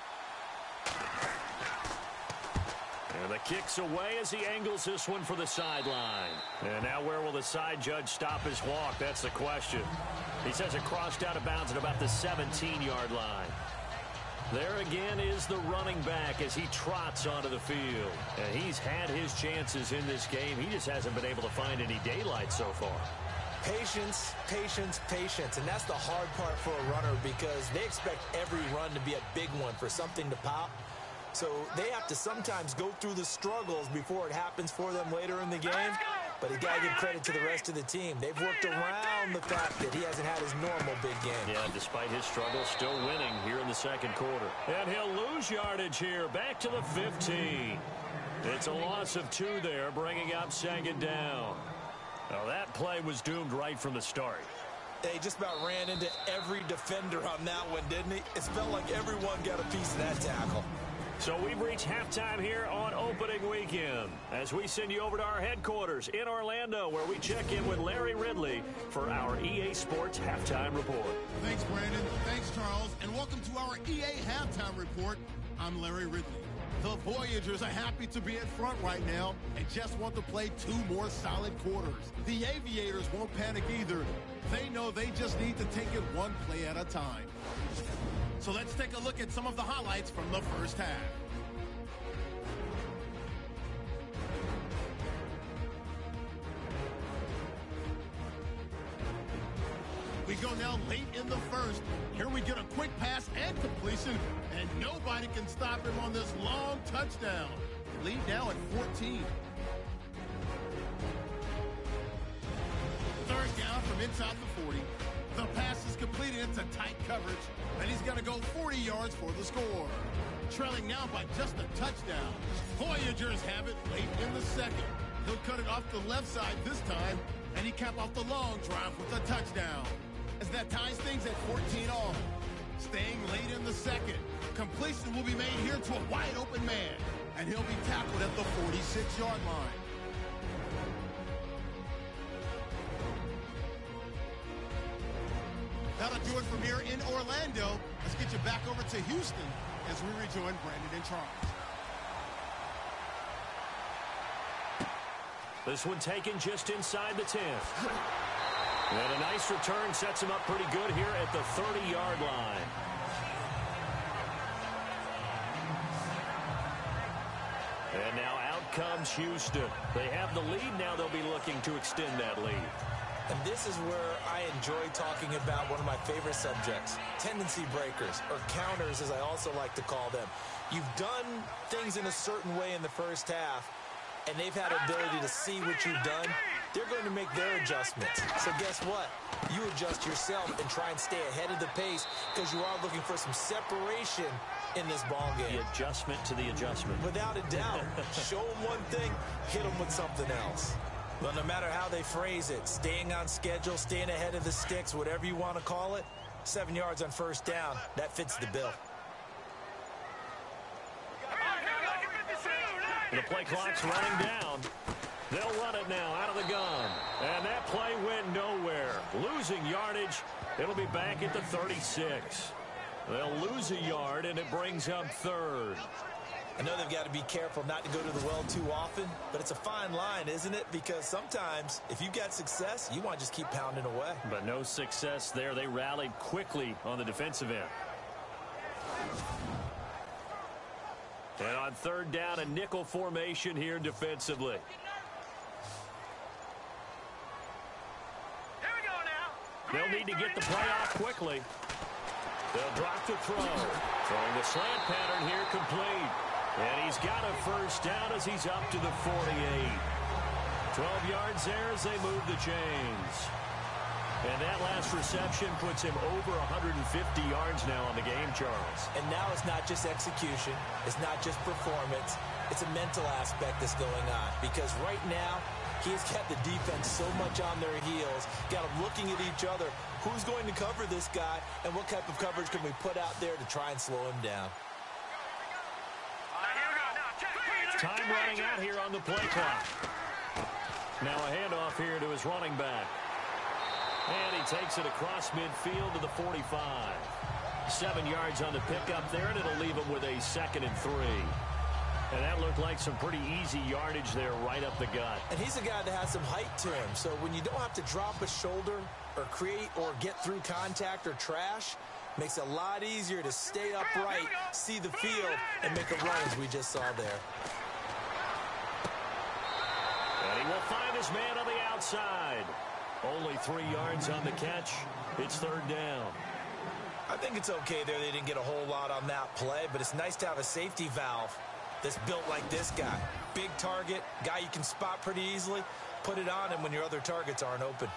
And the kick's away as he angles this one for the sideline. And now where will the side judge stop his walk? That's the question. He says it crossed out of bounds at about the 17-yard line. There again is the running back as he trots onto the field. And he's had his chances in this game. He just hasn't been able to find any daylight so far. Patience, patience, patience. And that's the hard part for a runner because they expect every run to be a big one for something to pop. So they have to sometimes go through the struggles before it happens for them later in the game. but you got to give credit to the rest of the team. They've worked around the fact that he hasn't had his normal big game. Yeah, despite his struggles, still winning here in the second quarter. And he'll lose yardage here, back to the 15. It's a loss of 2 there, bringing up second down. Now, that play was doomed right from the start. He just about ran into every defender on that one, didn't he? It felt like everyone got a piece of that tackle. So we've reached halftime here on opening weekend as we send you over to our headquarters in Orlando, where we check in with Larry Ridley for our EA Sports Halftime Report. Thanks, Brandon. Thanks, Charles. And welcome to our EA Halftime Report. I'm Larry Ridley. The Voyagers are happy to be in front right now and just want to play 2 more solid quarters. The Aviators won't panic either. They know they just need to take it 1 play at a time. So let's take a look at some of the highlights from the first half. We go now late in the first. Here we get a quick pass and completion, and nobody can stop him on this long touchdown. Lead now at 14. Third down from inside the 40. The pass is completed into tight coverage, and he's going to go 40 yards for the score. Trailing now by just a touchdown. Voyagers have it late in the second. He'll cut it off the left side this time, and he capped off the long drive with a touchdown. As that ties things at 14 all. Staying late in the second. Completion will be made here to a wide open man, and he'll be tackled at the 46-yard line. That'll do it from here in Orlando. Let's get you back over to Houston as we rejoin Brandon and Charles. This one taken just inside the 10. And a nice return sets him up pretty good here at the 30-yard line. And now out comes Houston. They have the lead. Now they'll be looking to extend that lead. And this is where I enjoy talking about one of my favorite subjects, tendency breakers, or counters as I also like to call them. You've done things in a certain way in the first half, and they've had ability to see what you've done. They're going to make their adjustments. So guess what? You adjust yourself and try and stay ahead of the pace because you are looking for some separation in this ball game. The adjustment to the adjustment. Without a doubt. Show them one thing, hit them with something else. Well, no matter how they phrase it, staying on schedule, staying ahead of the sticks, whatever you want to call it, 7 yards on first down, that fits the bill. The play clock's running down. They'll run it now out of the gun. And that play went nowhere. Losing yardage. It'll be back at the 36. They'll lose a yard, and it brings up third. I know they've got to be careful not to go to the well too often, but it's a fine line, isn't it? Because sometimes, if you got success, you want to just keep pounding away. But no success there. They rallied quickly on the defensive end. And on third down, a nickel formation here defensively. Here we go now. They'll need to get the play off quickly. They'll drop the throw. Throwing the slant pattern here complete. And he's got a first down as he's up to the 48. 12 yards there as they move the chains. And that last reception puts him over 150 yards now on the game, Charles. And now it's not just execution. It's not just performance. It's a mental aspect that's going on. Because right now, he has kept the defense so much on their heels, got them looking at each other. Who's going to cover this guy, and what type of coverage can we put out there to try and slow him down? Time running out here on the play clock. Now a handoff here to his running back. And he takes it across midfield to the 45. 7 yards on the pickup there, and it'll leave him with a 2nd and 3. And that looked like some pretty easy yardage there right up the gut. And he's a guy that has some height to him. So when you don't have to drop a shoulder or create or get through contact or trash, makes it a lot easier to stay upright, see the field, and make a run as we just saw there. And he will find his man on the outside. Only 3 yards on the catch. It's third down. I think it's okay there. They didn't get a whole lot on that play, but it's nice to have a safety valve that's built like this guy. Big target, guy you can spot pretty easily. Put it on him when your other targets aren't open.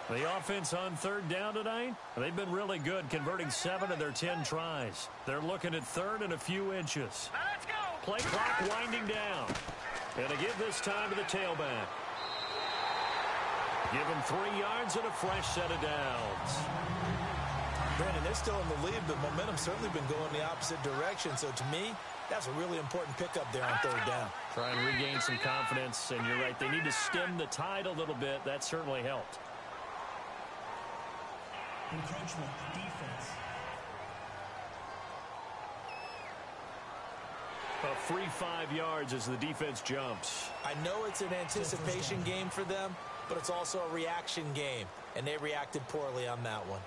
The offense on third down tonight, they've been really good, converting 7 of their 10 tries. They're looking at third and a few inches. Let's go. Play clock winding down. And to give this time to the tailback. Give him 3 yards and a fresh set of downs. Brandon, they're still in the lead, but momentum's certainly been going the opposite direction. So to me, that's a really important pickup there on third down. Try and regain some confidence, and you're right. They need to stem the tide a little bit. That certainly helped. Encroachment defense. A free 5 yards as the defense jumps. I know it's an anticipation game for them, but it's also a reaction game, and they reacted poorly on that one.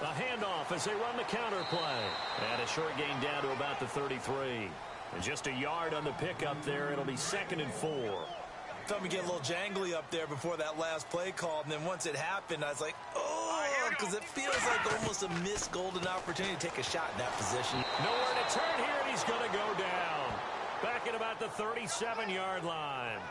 A handoff as they run the counter play. And a short gain down to about the 33. And just a yard on the pickup there. It'll be 2nd and 4. Felt me get a little jangly up there before that last play call, and then once it happened, I was like, oh, because it feels like almost a missed golden opportunity to take a shot in that position. Nowhere to turn here, and he's going to go down. Back at about the 37-yard line.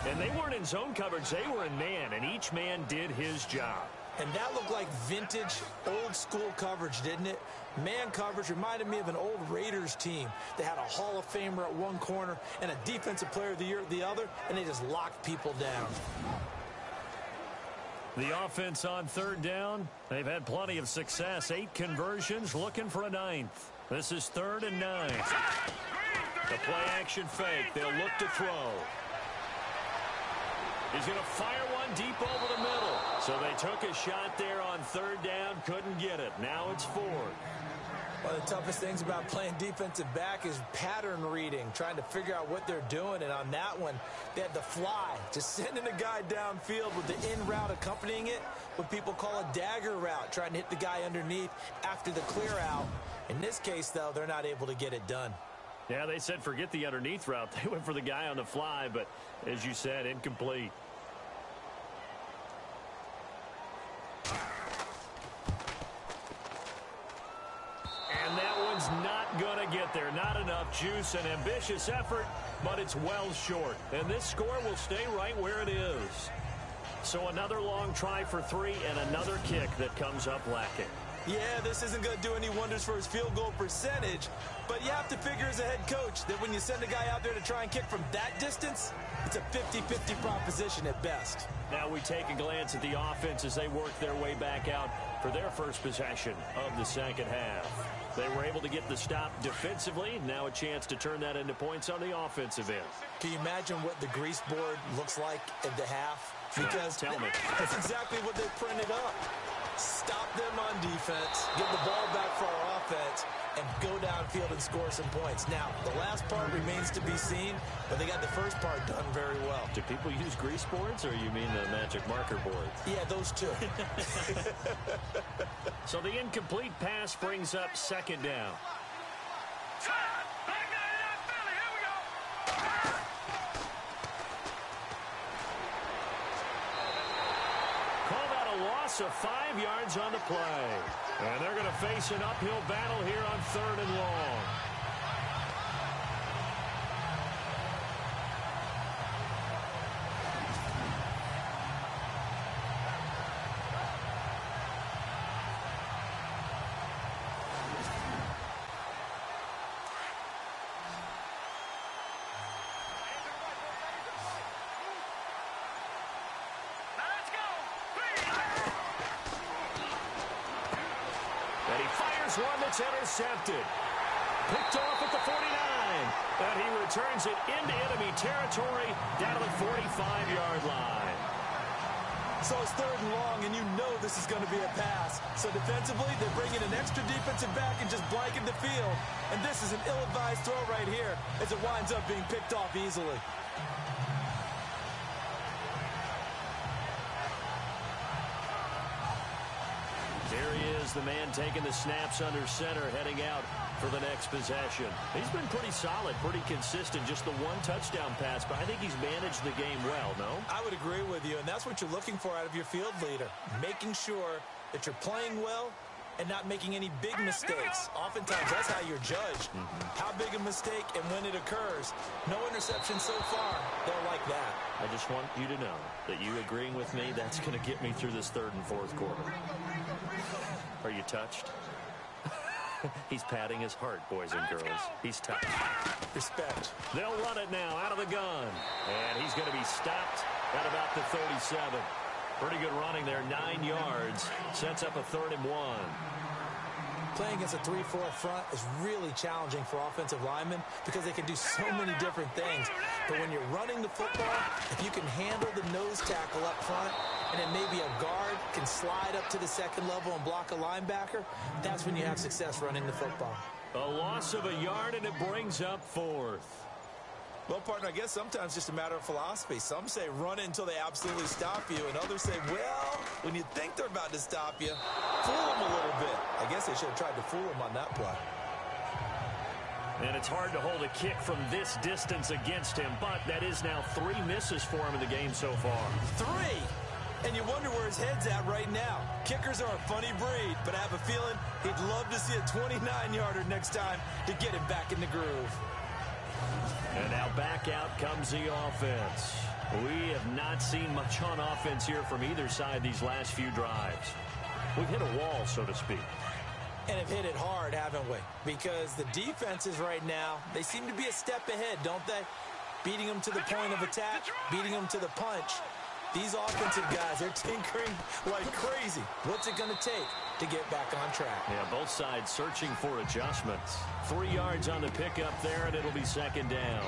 And they weren't in zone coverage. They were in man, and each man did his job. And that looked like vintage, old-school coverage, didn't it? Man coverage reminded me of an old Raiders team. They had a Hall of Famer at one corner and a Defensive Player of the Year at the other, and they just locked people down. The offense on third down, they've had plenty of success. 8 conversions, looking for a 9th. This is 3rd and 9. The play-action fake. They'll look to throw. He's going to fire one deep over the middle. So they took a shot there on third down, couldn't get it. Now it's 4th. One of the toughest things about playing defensive back is pattern reading, trying to figure out what they're doing. And on that one, they had the fly, just sending a guy downfield with the in route accompanying it, what people call a dagger route, trying to hit the guy underneath after the clear out. In this case, though, they're not able to get it done. Yeah, they said forget the underneath route. They went for the guy on the fly, but as you said, incomplete. And that one's not going to get there. Not enough juice, an ambitious effort, but it's well short. And this score will stay right where it is. So another long try for 3 and another kick that comes up lacking. Yeah, this isn't going to do any wonders for his field goal percentage, but you have to figure as a head coach that when you send a guy out there to try and kick from that distance, it's a 50-50 proposition at best. Now we take a glance at the offense as they work their way back out for their first possession of the second half. They were able to get the stop defensively. Now a chance to turn that into points on the offensive end. Can you imagine what the grease board looks like at the half? Because tell me. That's exactly what they printed up. Stop them on defense, get the ball back for our offense, and go downfield and score some points. Now, the last part remains to be seen, but they got the first part done very well. Do people use grease boards, or you mean the magic marker boards? Yeah, those two. So the incomplete pass brings up 2nd down. Loss of 5 yards on the play. And they're going to face an uphill battle here on 3rd and long. One that's intercepted. Picked off at the 49. And he returns it into enemy territory down to the 45-yard line. So it's 3rd and long, and you know this is going to be a pass. So defensively, they bring in an extra defensive back and just blanket the field. And this is an ill-advised throw right here as it winds up being picked off easily. is the man taking the snaps under center, heading out for the next possession. He's been pretty solid, pretty consistent, just the one touchdown pass, but I think he's managed the game well, no? I would agree with you, and that's what you're looking for out of your field leader, making sure that you're playing well and not making any big mistakes. Oftentimes, that's how you're judged. How big a mistake and when it occurs. No interception so far. They'll like that. I just want you to know that you agreeing with me, that's going to get me through this third and fourth quarter. Are you touched? He's patting his heart, boys and girls. He's touched. Respect. They'll run it now out of the gun. And he's going to be stopped at about the 37. Pretty good running there, 9 yards. Sets up a 3rd and 1. Playing against a 3-4 front is really challenging for offensive linemen because they can do so many different things. But when you're running the football, if you can handle the nose tackle up front, and then maybe a guard can slide up to the second level and block a linebacker, that's when you have success running the football. A loss of a yard, and it brings up 4th. Well, partner, I guess sometimes just a matter of philosophy. Some say run it until they absolutely stop you, and others say, well, when you think they're about to stop you, fool them a little bit. I guess they should have tried to fool them on that play. And it's hard to hold a kick from this distance against him, but that is now 3 misses for him in the game so far. 3! And you wonder where his head's at right now. Kickers are a funny breed, but I have a feeling he'd love to see a 29-yarder next time to get him back in the groove. And now back out comes the offense. We have not seen much on offense here from either side these last few drives. We've hit a wall, so to speak. And have hit it hard, haven't we? Because the defenses right now, they seem to be a step ahead, don't they? Beating them to the point of attack, beating them to the punch. These offensive guys, they're tinkering like crazy. What's it going to take to get back on track? Yeah, both sides searching for adjustments. 3 yards on the pickup there, and it'll be 2nd down.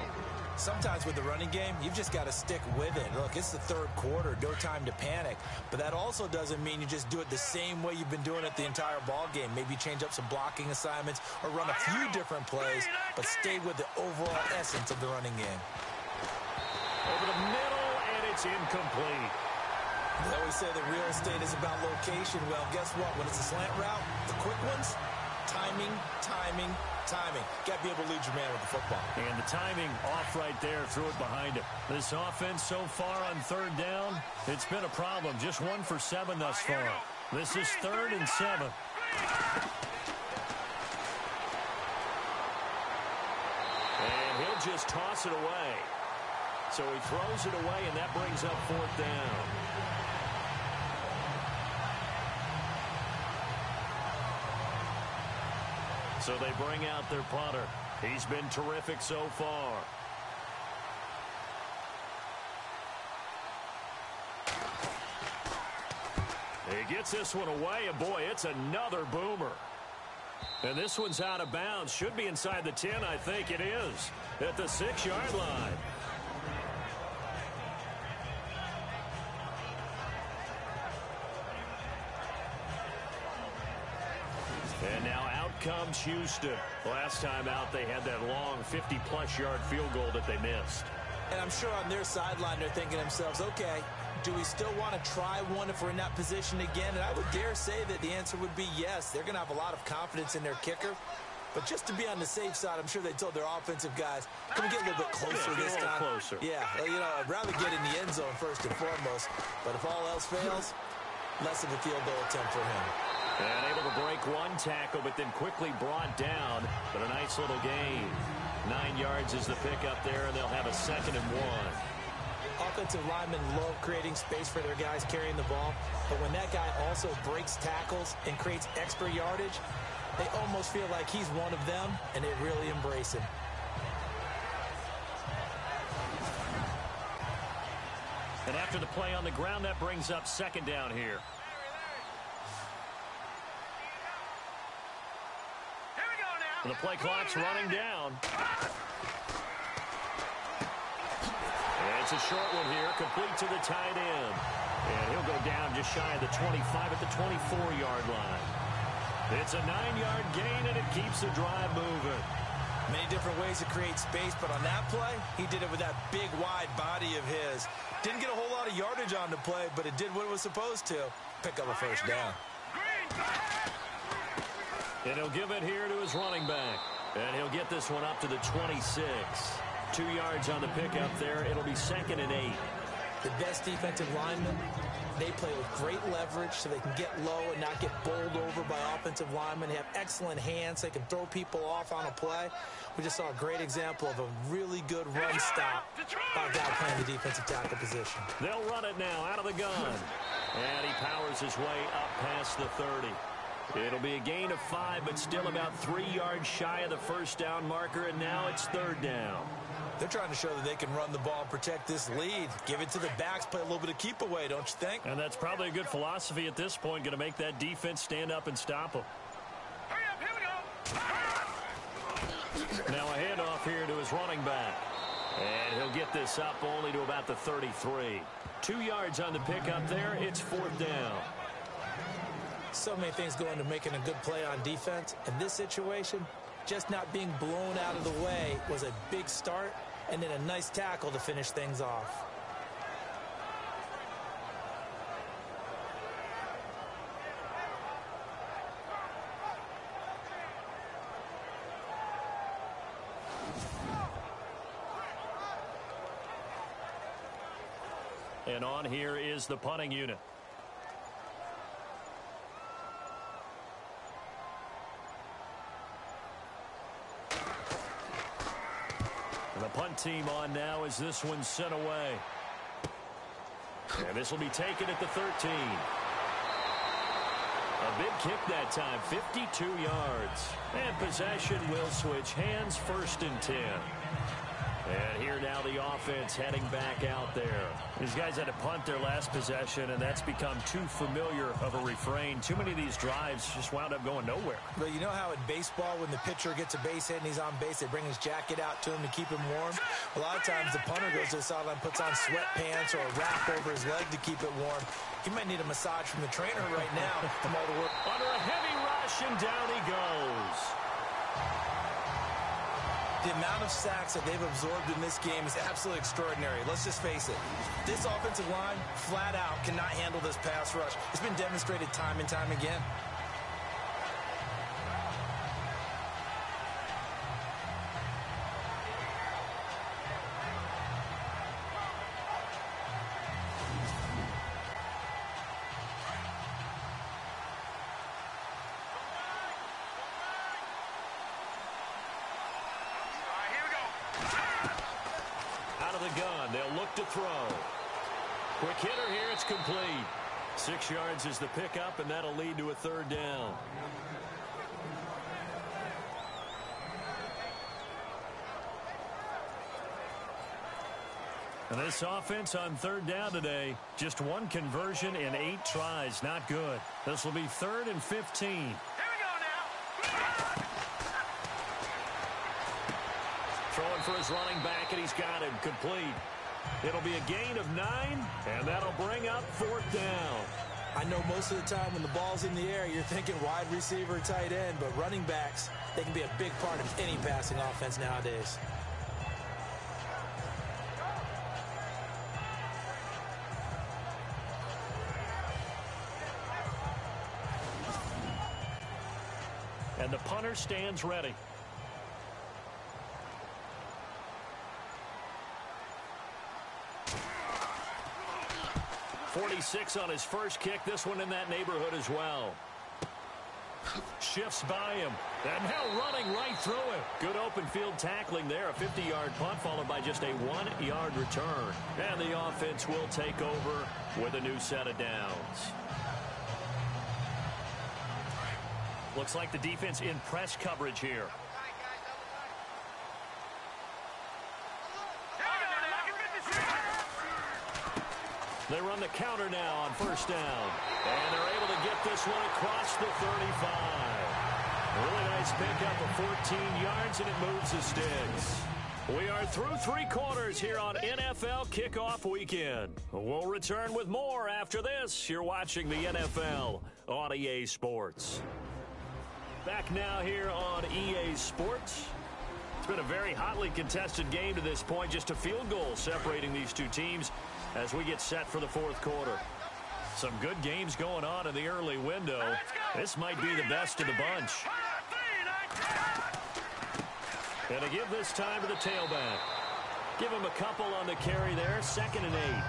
Sometimes with the running game, you've just got to stick with it. Look, it's the 3rd quarter, no time to panic. But that also doesn't mean you just do it the same way you've been doing it the entire ball game. Maybe change up some blocking assignments or run a few different plays, but stay with the overall essence of the running game. Over the middle, and it's incomplete. They always say that real estate is about location. Well, guess what? When it's a slant route, the quick ones, timing, timing, timing. Got to be able to lead your man with the football. And the timing off right there, threw it behind him. This offense so far on 3rd down, it's been a problem. Just 1 for 7 thus far. This is 3rd and 7. And he'll just toss it away. So he throws it away, and that brings up 4th down. So they bring out their punter. He's been terrific so far. He gets this one away, and boy, it's another boomer. And this one's out of bounds. Should be inside the 10, I think it is. At the 6-yard line. And now out comes Houston. Last time out, they had that long 50-plus yard field goal that they missed. And I'm sure on their sideline, they're thinking to themselves, okay, do we still want to try one if we're in that position again? And I would dare say that the answer would be yes. They're going to have a lot of confidence in their kicker. But just to be on the safe side, I'm sure they told their offensive guys, can we get a little bit closer this time? Closer. Yeah, you know, I'd rather get in the end zone first and foremost. But if all else fails, less of a field goal attempt for him. And able to break one tackle, but then quickly brought down. But a nice little gain. 9 yards is the pickup there, and they'll have a 2nd and 1. Offensive linemen love creating space for their guys carrying the ball. But when that guy also breaks tackles and creates extra yardage, they almost feel like he's one of them, and they really embrace him. And after the play on the ground, that brings up 2nd down here. And the play clock's running down. And it's a short one here, complete to the tight end. And he'll go down just shy of the 25 at the 24-yard line. It's a 9-yard gain, and it keeps the drive moving. Many different ways to create space, but on that play, he did it with that big, wide body of his. Didn't get a whole lot of yardage on the play, but it did what it was supposed to. Pick up a 1st down. And he'll give it here to his running back. And he'll get this one up to the 26. 2 yards on the pickup there. It'll be 2nd and 8. The best defensive linemen, they play with great leverage so they can get low and not get bowled over by offensive linemen. They have excellent hands. They can throw people off on a play. We just saw a great example of a really good run stop by a guy playing the defensive tackle position. They'll run it now out of the gun. And he powers his way up past the 30. It'll be a gain of 5, but still about 3 yards shy of the first down marker, and now it's 3rd down. They're trying to show that they can run the ball and protect this lead. Give it to the backs, play a little bit of keep away, don't you think? And that's probably a good philosophy at this point, going to make that defense stand up and stop them. Hurry up, here we go. Now a handoff here to his running back. And he'll get this up only to about the 33. 2 yards on the pickup there. It's 4th down. So many things go into making a good play on defense. In this situation, just not being blown out of the way was a big start, and then a nice tackle to finish things off. And on here is the punting unit. And the punt team on now as this one's sent away. And this will be taken at the 13. A big kick that time, 52 yards. And possession will switch hands, 1st and 10. And here now the offense heading back out there. These guys had to punt their last possession, and that's become too familiar of a refrain. Too many of these drives just wound up going nowhere. But you know how in baseball, when the pitcher gets a base hit and he's on base, they bring his jacket out to him to keep him warm? A lot of times the punter goes to the sideline, puts on sweatpants or a wrap over his leg to keep it warm. He might need a massage from the trainer right now from all the work. Under a heavy rush, and down he goes. The amount of sacks that they've absorbed in this game is absolutely extraordinary. Let's just face it. This offensive line, flat out, cannot handle this pass rush. It's been demonstrated time and time again. To throw. Quick hitter here, it's complete. 6 yards is the pickup, and that'll lead to a 3rd down. And this offense on 3rd down today, just 1 conversion in 8 tries. Not good. This will be 3rd and 15. Here we go now. Throwing for his running back, and he's got him complete. It'll be a gain of 9, and that'll bring up 4th down. I know most of the time when the ball's in the air, you're thinking wide receiver, tight end, but running backs, they can be a big part of any passing offense nowadays. And the punter stands ready. 46 on his first kick. This one in that neighborhood as well. Shifts by him. And now running right through him. Good open field tackling there. A 50-yard punt followed by just a 1-yard return. And the offense will take over with a new set of downs. Looks like the defense in press coverage here. They run the counter now on 1st down. And they're able to get this one across the 35. Really nice pickup of 14 yards, and it moves the sticks. We are through 3 quarters here on NFL Kickoff Weekend. We'll return with more after this. You're watching the NFL on EA Sports. Back now here on EA Sports. It's been a very hotly contested game to this point. Just a field goal separating these two teams as we get set for the 4th quarter. Some good games going on in the early window. This might be the best of the bunch. And to give this time to the tailback. Give him a couple on the carry there, 2nd and 8.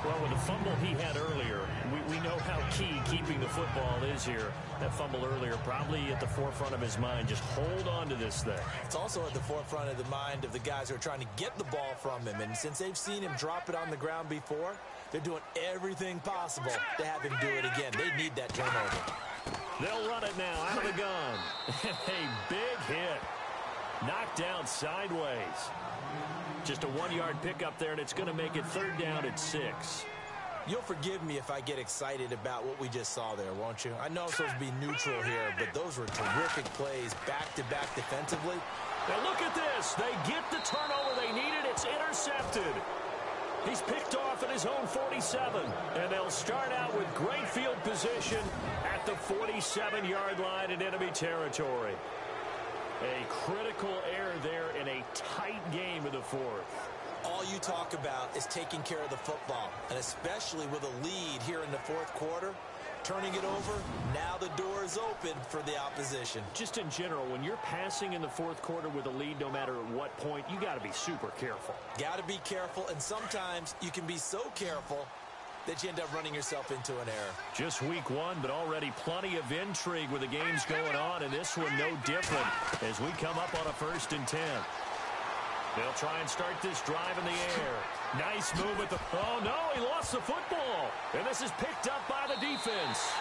Well, with the fumble he had earlier, we know how key keeping the football is here. That fumble earlier probably at the forefront of his mind. Just hold on to this thing. It's also at the forefront of the mind of the guys who are trying to get the ball from him. And since they've seen him drop it on the ground before, they're doing everything possible to have him do it again. They need that turnover. They'll run it now out of the gun. A big hit. Knocked down sideways. Just a 1-yard pickup there, and it's going to make it 3rd down at 6. You'll forgive me if I get excited about what we just saw there, won't you? I know I'm supposed to be neutral here, but those were terrific plays back-to-back defensively. Now look at this. They get the turnover they needed. It's intercepted. He's picked off at his own 47, and they'll start out with great field position at the 47-yard line in enemy territory. A critical error there in a tight game in the 4th. All you talk about is taking care of the football, and especially with a lead here in the 4th quarter, turning it over, now the door is open for the opposition. Just in general, when you're passing in the 4th quarter with a lead, no matter at what point, you got to be super careful. Got to be careful, and sometimes you can be so careful that you end up running yourself into an error. Just week 1, but already plenty of intrigue with the games going on, and this one no different as we come up on a 1st and 10. They'll try and start this drive in the air. Nice move at the... Oh, no, he lost the football. And this is picked up by the defense.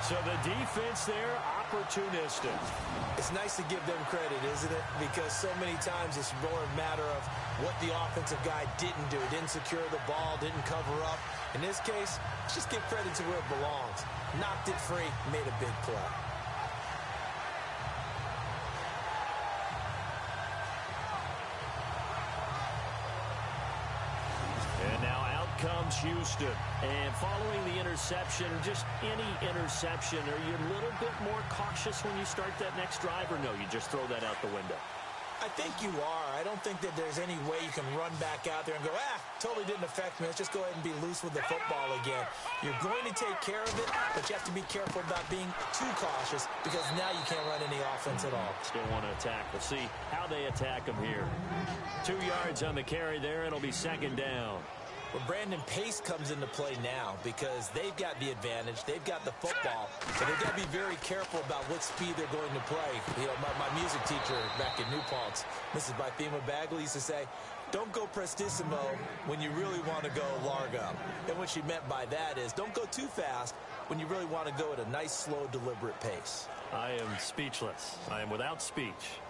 So the defense there, opportunistic. It's nice to give them credit, isn't it? Because so many times it's more a matter of what the offensive guy didn't do. Didn't secure the ball, didn't cover up. In this case, let's just give credit to where it belongs. Knocked it free, made a big play. And now out comes Houston. And following the interception, just any interception, are you a little bit more cautious when you start that next drive, or no, you just throw that out the window? I think you are. I don't think that there's any way you can run back out there and go, totally didn't affect me. Let's just go ahead and be loose with the football again. You're going to take care of it, but you have to be careful about being too cautious because now you can't run any offense at all. Still want to attack. We'll see how they attack them here. 2 yards on the carry there. It'll be 2nd down. Well, Brandon, pace comes into play now because they've got the advantage. They've got the football, but they've got to be very careful about what speed they're going to play. You know, my music teacher back in New Paltz, Mrs. Bythema Bagley, used to say, don't go prestissimo when you really want to go largo. And what she meant by that is don't go too fast when you really want to go at a nice, slow, deliberate pace. I am speechless. I am without speech.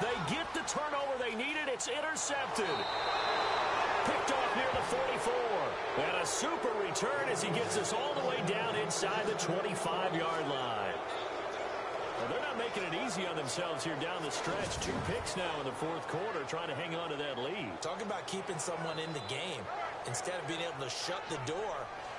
They get the turnover they needed. It's intercepted. Picked off near the 44. And a super return as he gets us all the way down inside the 25-yard line. Well, they're not making it easy on themselves here down the stretch. 2 picks now in the 4th quarter, trying to hang on to that lead. Talk about keeping someone in the game. Instead of being able to shut the door,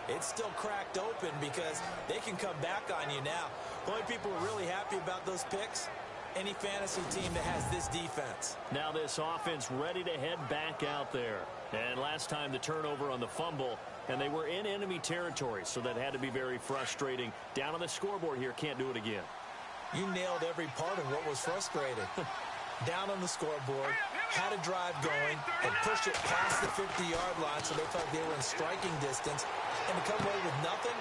it's still cracked open because they can come back on you now. The only people who are really happy about those picks, any fantasy team that has this defense. Now this offense ready to head back out there. And last time the turnover on the fumble, and they were in enemy territory, so that had to be very frustrating. Down on the scoreboard here, can't do it again. You nailed every part of what was frustrating. Down on the scoreboard, had a drive going, and pushed it past the 50-yard line so they felt they were in striking distance, and to come away with nothing,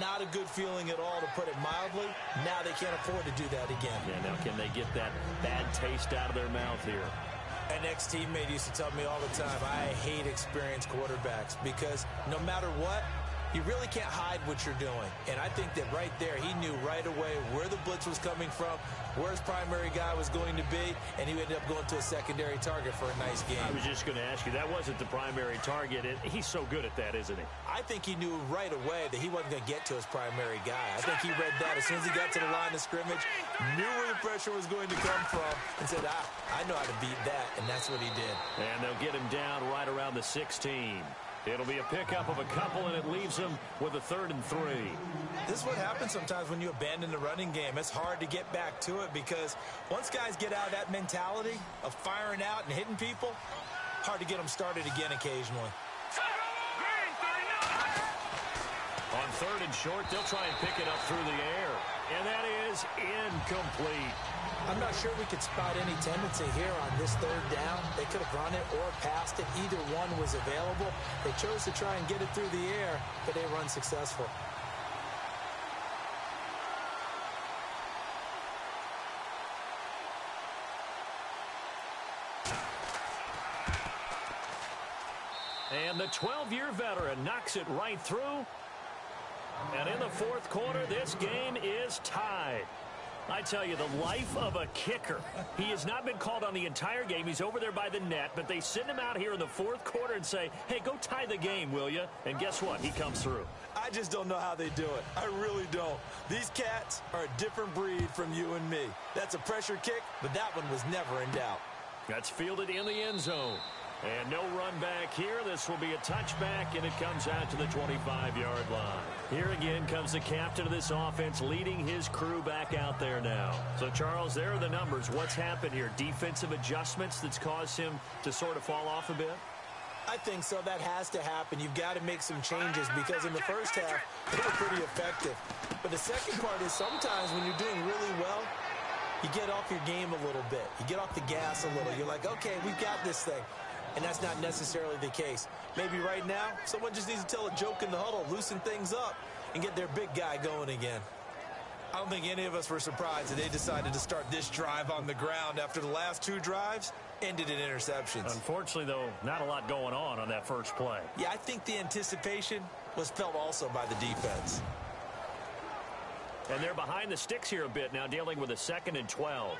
not a good feeling at all, to put it mildly. Now they can't afford to do that again. Yeah, now can they get that bad taste out of their mouth here? An ex-teammate used to tell me all the time, I hate experienced quarterbacks because no matter what, you really can't hide what you're doing. And I think that right there, he knew right away where the blitz was coming from, where his primary guy was going to be, and he ended up going to a secondary target for a nice game. I was just going to ask you, that wasn't the primary target. He's so good at that, isn't he? I think he knew right away that he wasn't going to get to his primary guy. I think he read that as soon as he got to the line of scrimmage, knew where the pressure was going to come from, and said, I know how to beat that, and that's what he did. And they'll get him down right around the 16. It'll be a pickup of a couple, and it leaves them with a 3rd and 3. This is what happens sometimes when you abandon the running game. It's hard to get back to it because once guys get out of that mentality of firing out and hitting people, hard to get them started again occasionally. On 3rd and short, they'll try and pick it up through the air. And that is incomplete. I'm not sure we could spot any tendency here on this 3rd down. They could have run it or passed it. Either one was available. They chose to try and get it through the air, but they were unsuccessful. And the 12-year veteran knocks it right through. And in the 4th quarter, this game is tied. I tell you, the life of a kicker. He has not been called on the entire game. He's over there by the net, but they send him out here in the 4th quarter and say, hey, go tie the game, will you? And guess what? He comes through. I just don't know how they do it. I really don't. These cats are a different breed from you and me. That's a pressure kick, but that one was never in doubt. That's fielded in the end zone. And no run back here. This will be a touchback, and it comes out to the 25-yard line. Here again comes the captain of this offense leading his crew back out there now. So, Charles, there are the numbers. What's happened here? Defensive adjustments that's caused him to sort of fall off a bit? I think so. That has to happen. You've got to make some changes because in the first half, they were pretty effective. But the second part is sometimes when you're doing really well, you get off your game a little bit. You get off the gas a little. You're like, okay, we've got this thing. And that's not necessarily the case. Maybe right now, someone just needs to tell a joke in the huddle, loosen things up, and get their big guy going again. I don't think any of us were surprised that they decided to start this drive on the ground after the last 2 drives ended in interceptions. Unfortunately, though, not a lot going on that first play. Yeah, I think the anticipation was felt also by the defense. And they're behind the sticks here a bit now, dealing with a 2nd and 12.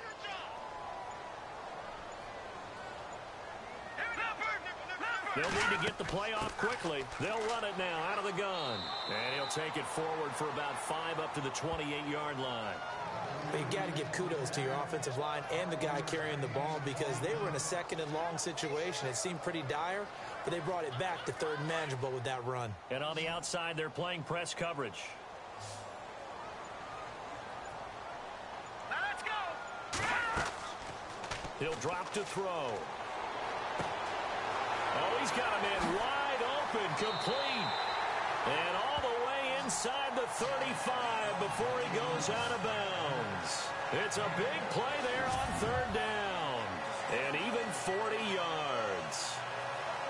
They'll need to get the play off quickly. They'll run it now out of the gun. And he'll take it forward for about 5 up to the 28-yard line. But you got to give kudos to your offensive line and the guy carrying the ball because they were in a 2nd and long situation. It seemed pretty dire, but they brought it back to 3rd and manageable with that run. And on the outside, they're playing press coverage. Now let's go. He'll drop to throw. Oh, he's got him in wide open, complete. And all the way inside the 35 before he goes out of bounds. It's a big play there on 3rd down. And even 40 yards.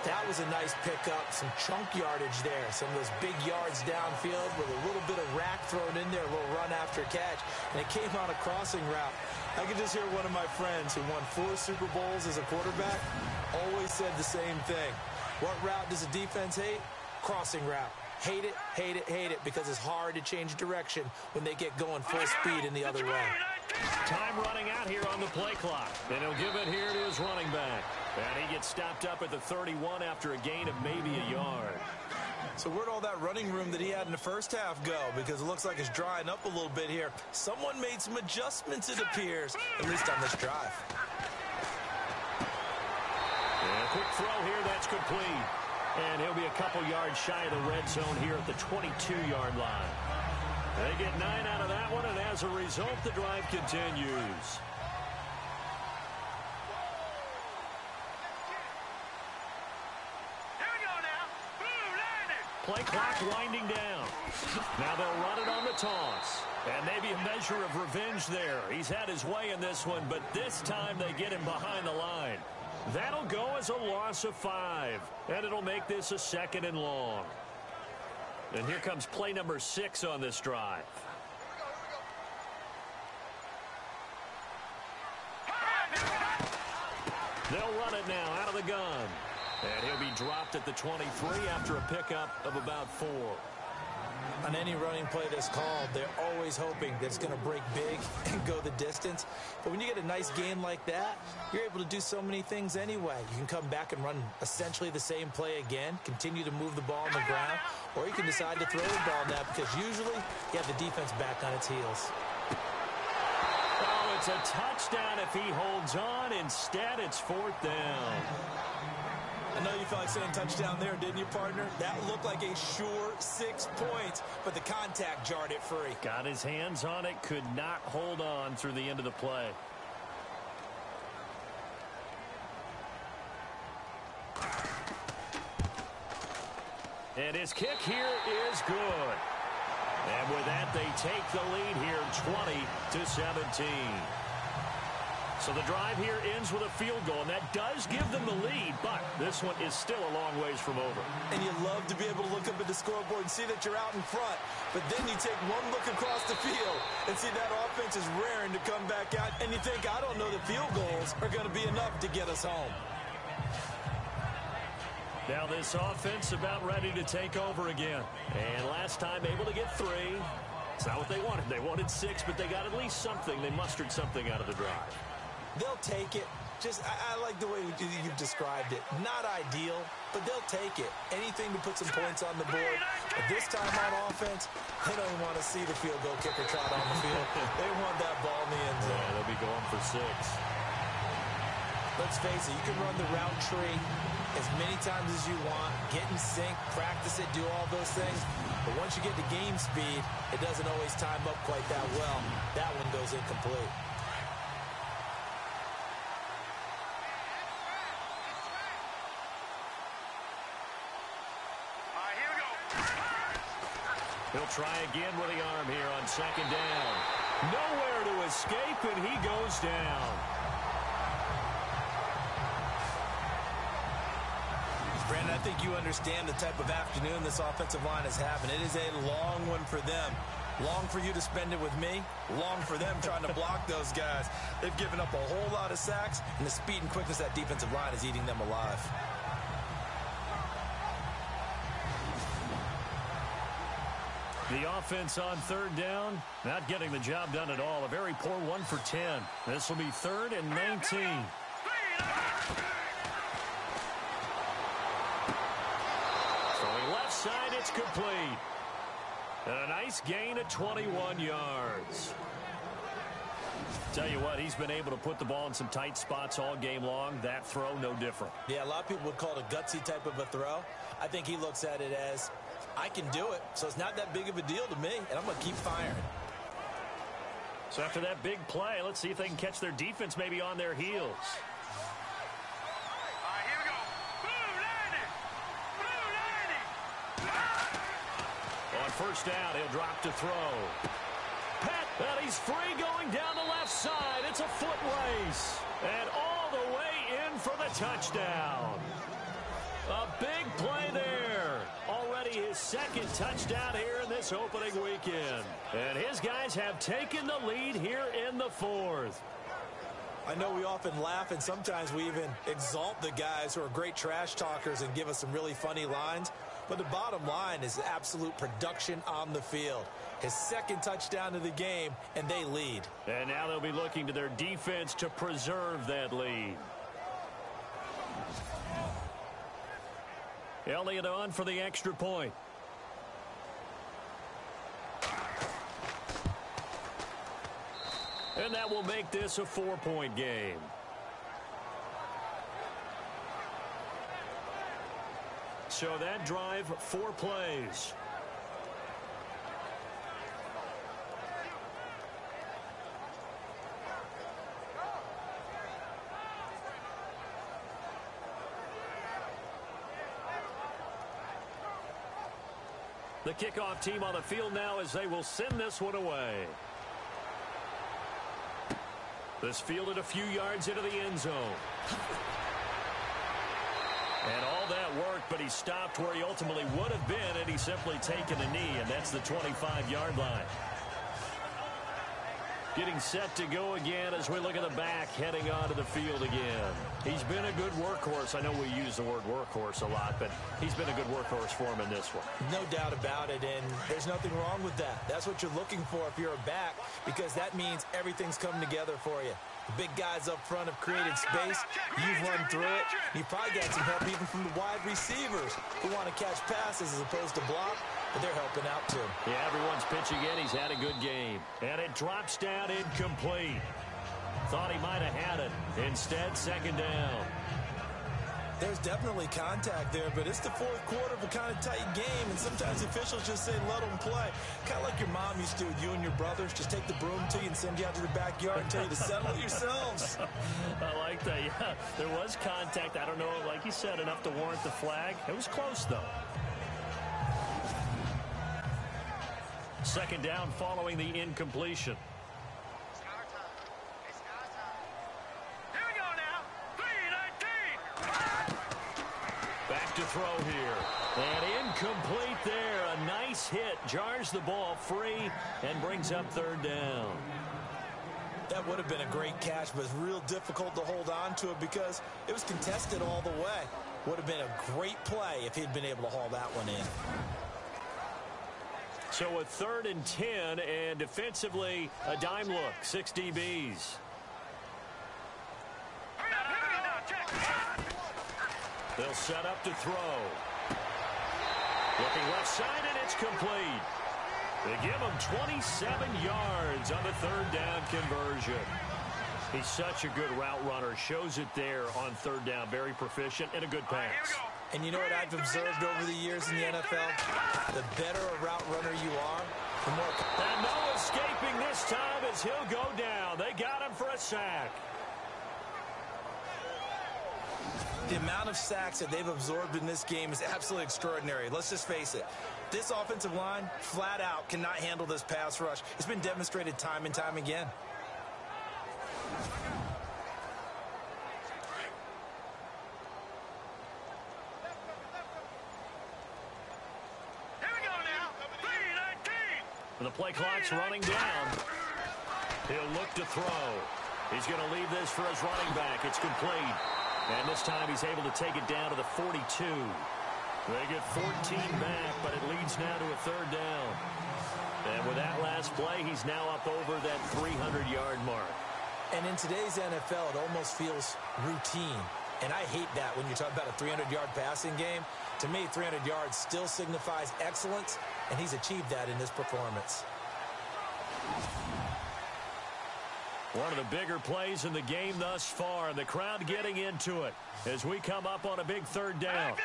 That was a nice pickup, some chunk yardage there. Some of those big yards downfield with a little bit of rack thrown in there, a little run after catch. And it came on a crossing route. I could just hear one of my friends who won 4 Super Bowls as a quarterback always said the same thing. What route does a defense hate? Crossing route. Hate it, hate it, hate it, because it's hard to change direction when they get going full speed in the other way. Time running out here on the play clock. And he'll give it here to his running back. And he gets stopped up at the 31 after a gain of maybe a yard. So where'd all that running room that he had in the first half go? Because it looks like it's drying up a little bit here. Someone made some adjustments, it appears, at least on this drive. And a quick throw here, that's complete. And he'll be a couple yards shy of the red zone here at the 22-yard line. They get 9 out of that one, and as a result, the drive continues. Play clock winding down. Now they'll run it on the toss. And maybe a measure of revenge there. He's had his way in this one, but this time they get him behind the line. That'll go as a loss of 5. And it'll make this a 2nd and long. And here comes play number 6 on this drive. They'll run it now out of the gun. And he'll be dropped at the 23 after a pickup of about 4. On any running play that's called, they're always hoping that it's going to break big and go the distance. But when you get a nice gain like that, you're able to do so many things anyway. You can come back and run essentially the same play again, continue to move the ball on the ground, or you can decide to throw the ball now because usually you have the defense back on its heels. Oh, it's a touchdown if he holds on. Instead, it's 4th down. I know you felt like saying touchdown there, didn't you, partner? That looked like a sure 6 points, but the contact jarred it free. Got his hands on it, could not hold on through the end of the play. And his kick here is good. And with that, they take the lead here 20-17. So the drive here ends with a field goal, and that does give them the lead, but this one is still a long ways from over. And you love to be able to look up at the scoreboard and see that you're out in front, but then you take one look across the field and see that offense is raring to come back out, and you think, I don't know that field goals are going to be enough to get us home. Now this offense about ready to take over again. And last time able to get 3. It's not what they wanted. They wanted 6, but they got at least something. They mustered something out of the drive. They'll take it. I like the way you've described it. Not ideal, but they'll take it. Anything to put some points on the board. But this time on offense, they don't even want to see the field goal kicker trot on the field. They want that ball in the end zone. Yeah, they'll be going for 6. Let's face it, you can run the route tree as many times as you want, get in sync, practice it, do all those things. But once you get to game speed, it doesn't always time up quite that well. That one goes incomplete. He'll try again with the arm here on 2nd down. Nowhere to escape, and he goes down. Brandon, I think you understand the type of afternoon this offensive line is having. It is a long one for them. Long for you to spend it with me. Long for them trying to block those guys. They've given up a whole lot of sacks, and the speed and quickness of that defensive line is eating them alive. The offense on 3rd down, not getting the job done at all. A very poor 1 for 10. This will be 3rd and 19. Throwing left side, it's complete. And a nice gain of 21 yards. Tell you what, he's been able to put the ball in some tight spots all game long. That throw, no different. Yeah, a lot of people would call it a gutsy type of a throw. I think he looks at it as, I can do it, so it's not that big of a deal to me, and I'm going to keep firing. So after that big play, let's see if they can catch their defense maybe on their heels. All right, here we go. Blue 90. On 1st down, he'll drop to throw. And he's free going down the left side. It's a foot race. And all the way in for the touchdown. A big play there. Already his 2nd touchdown here in this opening weekend. And his guys have taken the lead here in the 4th. I know we often laugh, and sometimes we even exalt the guys who are great trash talkers and give us some really funny lines. But the bottom line is absolute production on the field. His 2nd touchdown of the game, and they lead. And now they'll be looking to their defense to preserve that lead. Elliott on for the extra point. And that will make this a 4-point game. So that drive, 4 plays. The kickoff team on the field now as they will send this one away. This fielded a few yards into the end zone. And all that worked, but he stopped where he ultimately would have been had he simply taken a knee, and that's the 25-yard line. Getting set to go again as we look at the back heading onto the field again. He's been a good workhorse. I know we use the word workhorse a lot, but he's been a good workhorse for him in this one. No doubt about it, and there's nothing wrong with that. That's what you're looking for if you're a back, because that means everything's coming together for you. The big guys up front have created space. You've run through it. You've probably got some help even from the wide receivers who want to catch passes as opposed to block, but they're helping out too. Yeah, everyone's pitching in. He's had a good game. And it drops down incomplete. Thought he might have had it. Instead, 2nd down. There's definitely contact there, but it's the fourth quarter of a kind of tight game, and sometimes officials just say, let them play. Kind of like your mom used to with you and your brothers. Just take the broom to you and send you out to the backyard and tell you to settle it yourselves. I like that. Yeah, there was contact. I don't know, like you said, enough to warrant the flag. It was close, though. Second down following the incompletion. Back to throw here. And incomplete there. A nice hit. Jars the ball free and brings up third down. That would have been a great catch, but it's real difficult to hold on to it because it was contested all the way. Would have been a great play if he'd been able to haul that one in. So a 3rd and 10, and defensively a dime look. 6 DBs. They'll set up to throw. Looking left side, and it's complete. They give him 27 yards on the 3rd down conversion. He's such a good route runner. Shows it there on 3rd down. Very proficient and a good pass. And you know what I've observed over the years in the NFL? The better a route runner you are, the more... And no escaping this time as he'll go down. They got him for a sack. The amount of sacks that they've absorbed in this game is absolutely extraordinary. Let's just face it. This offensive line, flat out, cannot handle this pass rush. It's been demonstrated time and time again. Here we go now. 3-19. The play clock's running down. He'll look to throw. He's going to leave this for his running back. It's complete. And this time he's able to take it down to the 42. They get 14 back, but it leads now to a 3rd down. And with that last play, he's now up over that 300-yard mark. And in today's NFL, it almost feels routine. And I hate that when you talk about a 300-yard passing game. To me, 300 yards still signifies excellence, and he's achieved that in this performance. One of the bigger plays in the game thus far, and the crowd getting into it as we come up on a big 3rd down.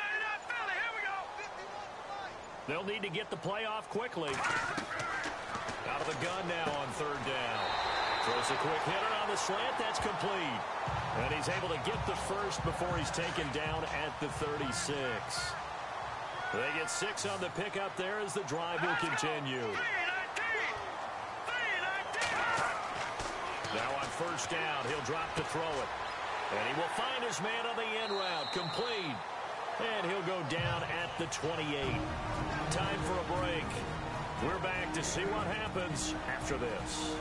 They'll need to get the play off quickly. Out of the gun now on 3rd down. Throws a quick hitter on the slant. That's complete. And he's able to get the first before he's taken down at the 36. They get 6 on the pickup there as the drive will continue. Now on 1st down, he'll drop to throw it. And he will find his man on the end route. Complete. And he'll go down at the 28. Time for a break. We're back to see what happens after this.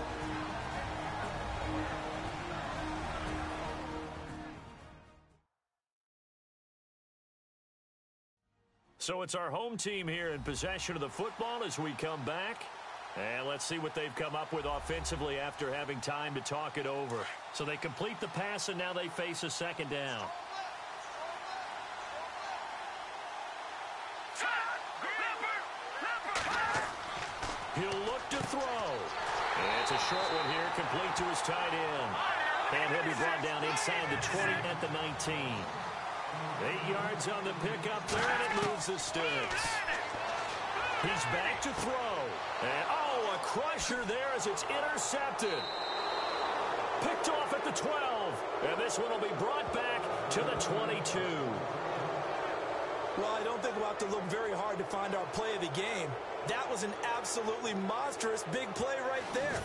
So it's our home team here in possession of the football as we come back. And let's see what they've come up with offensively after having time to talk it over. So they complete the pass, and now they face a 2nd down. He'll look to throw. And it's a short one here, complete to his tight end. And he'll be brought down inside the 20 at the 19. 8 yards on the pickup there, and it moves the sticks. He's back to throw. And, a crusher there as it's intercepted. Picked off at the 12. And this one will be brought back to the 22. Well, I don't think we'll have to look very hard to find our play of the game. That was an absolutely monstrous big play right there.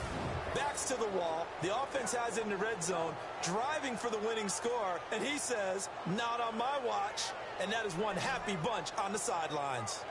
Backs to the wall. The offense has it in the red zone, driving for the winning score. And he says, not on my watch. And that is one happy bunch on the sidelines.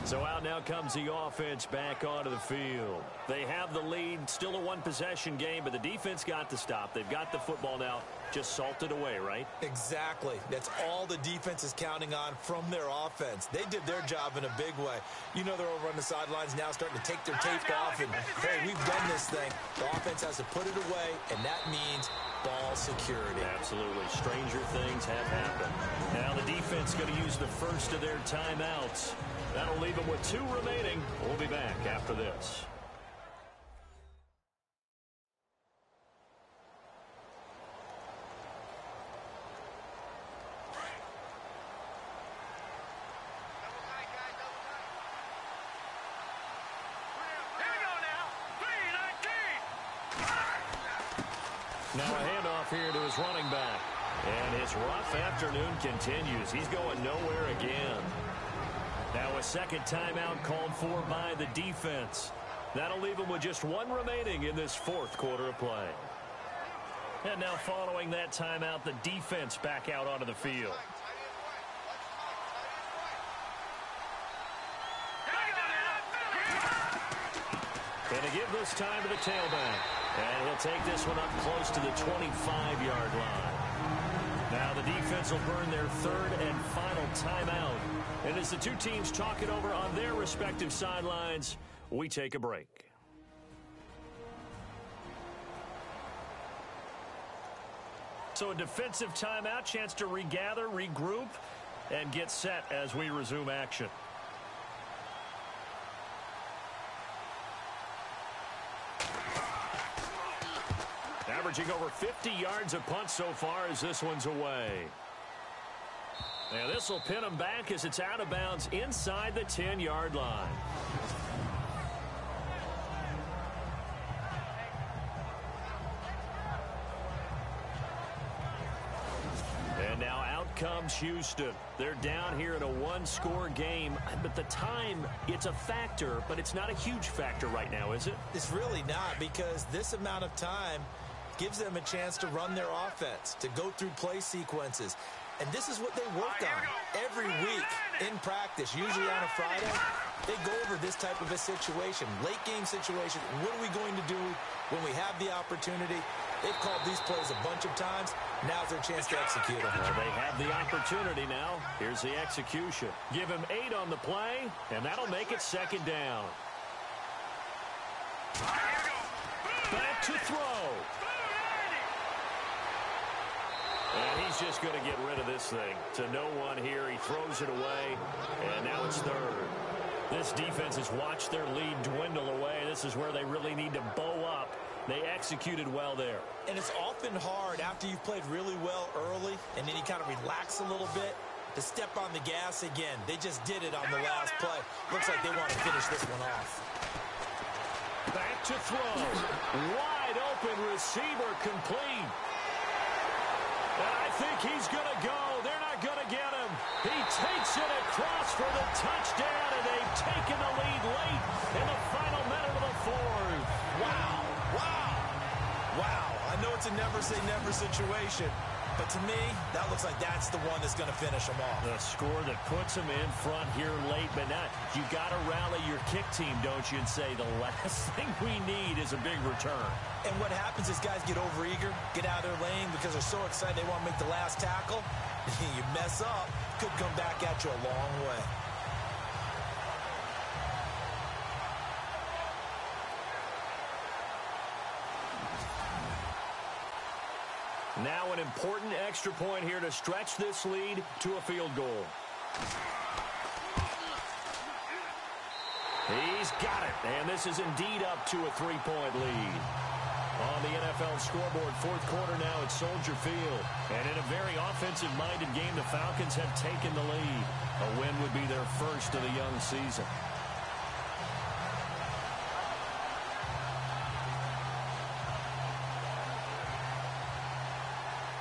So out now comes the offense back onto the field. They have the lead, still a one-possession game, but the defense got the stop. They've got the football now, just salted away, right? Exactly. That's all the defense is counting on from their offense. They did their job in a big way. You know they're over on the sidelines now starting to take their tape off and, hey, we've done this thing. The offense has to put it away, and that means ball security. Absolutely. Stranger things have happened. Now the defense going to use the first of their timeouts. That'll leave them with 2 remaining. We'll be back after this. Now a handoff here to his running back. And his rough afternoon continues. He's going nowhere again. Now a second timeout called for by the defense. That'll leave him with just one remaining in this fourth quarter of play. And now following that timeout, the defense back out onto the field. And to give this time to the tailback. And he'll take this one up close to the 25-yard line. Now the defense will burn their third and final timeout. And as the two teams talk it over on their respective sidelines, we take a break. So a defensive timeout, chance to regather, regroup, and get set as we resume action. Averaging over 50 yards a punt so far as this one's away. Now this will pin him back as it's out of bounds inside the 10-yard line. And now out comes Houston. They're down here in a one-score game, but the time, it's a factor, but it's not a huge factor right now, is it? It's really not, because this amount of time gives them a chance to run their offense, to go through play sequences. And this is what they work on every week in practice, usually on a Friday. They go over this type of a situation, late game situation. What are we going to do when we have the opportunity? They've called these plays a bunch of times. Now's their chance to execute them. Well, they have the opportunity now. Here's the execution. Give him 8 on the play, and that'll make it second down. Back to throw. And he's just going to get rid of this thing. To no one here. He throws it away, and now it's third. This defense has watched their lead dwindle away. This is where they really need to bow up. They executed well there. And it's often hard after you've played really well early, and then you kind of relax a little bit, to step on the gas again. They just did it on the last play. Looks like they want to finish this one off. Back to throw. Wide open receiver complete. And I think he's going to go. They're not going to get him. He takes it across for the touchdown, and they've taken the lead late in the final minute of the fourth. Wow. Wow. Wow. I know it's a never-say-never situation, but to me, that looks like that's the one that's going to finish them off. The score that puts them in front here late, but not. You got to rally your kick team, don't you, and say the last thing we need is a big return. And what happens is guys get overeager, get out of their lane because they're so excited they want to make the last tackle. You mess up, could come back at you a long way. Now an important extra point here to stretch this lead to a field goal. He's got it, and this is indeed up to a 3-point lead. On the NFL scoreboard, fourth quarter now at Soldier Field. And in a very offensive-minded game, the Falcons have taken the lead. A win would be their first of the young season.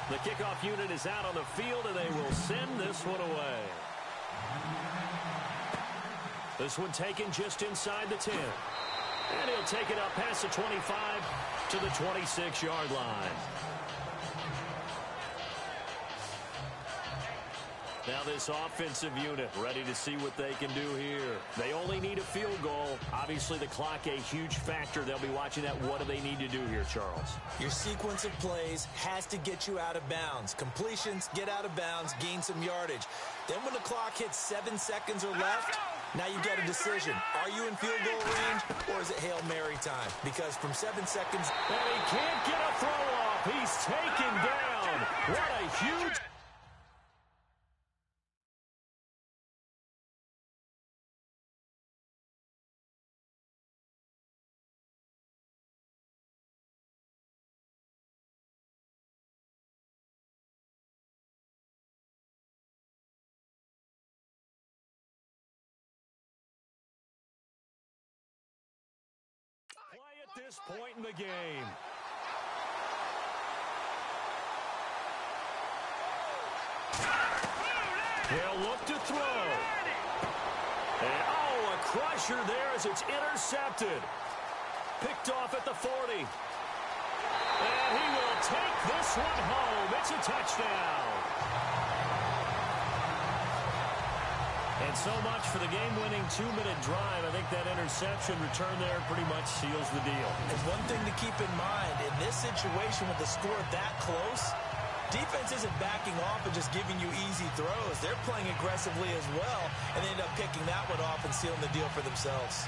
The kickoff unit is out on the field, and they will send this one away. This one taken just inside the 10. And he'll take it up past the 25 to the 26-yard line. Now this offensive unit ready to see what they can do here. They only need a field goal. Obviously the clock a huge factor. They'll be watching that. What do they need to do here, Charles? Your sequence of plays has to get you out of bounds. Completions, get out of bounds, gain some yardage. Then when the clock hits 7 seconds or left, now you've got a decision. Are you in field goal range, or is it Hail Mary time? Because from 7 seconds... And he can't get a throw off. He's taken down. What a huge... play at this point in the game. He'll look to throw. And, oh, a crusher there as it's intercepted. Picked off at the 40. And he will take this one home. It's a touchdown. And so much for the game-winning 2-minute drive. I think that interception return there pretty much seals the deal. And one thing to keep in mind, in this situation with the score that close, defense isn't backing off and just giving you easy throws. They're playing aggressively as well, and they end up picking that one off and sealing the deal for themselves.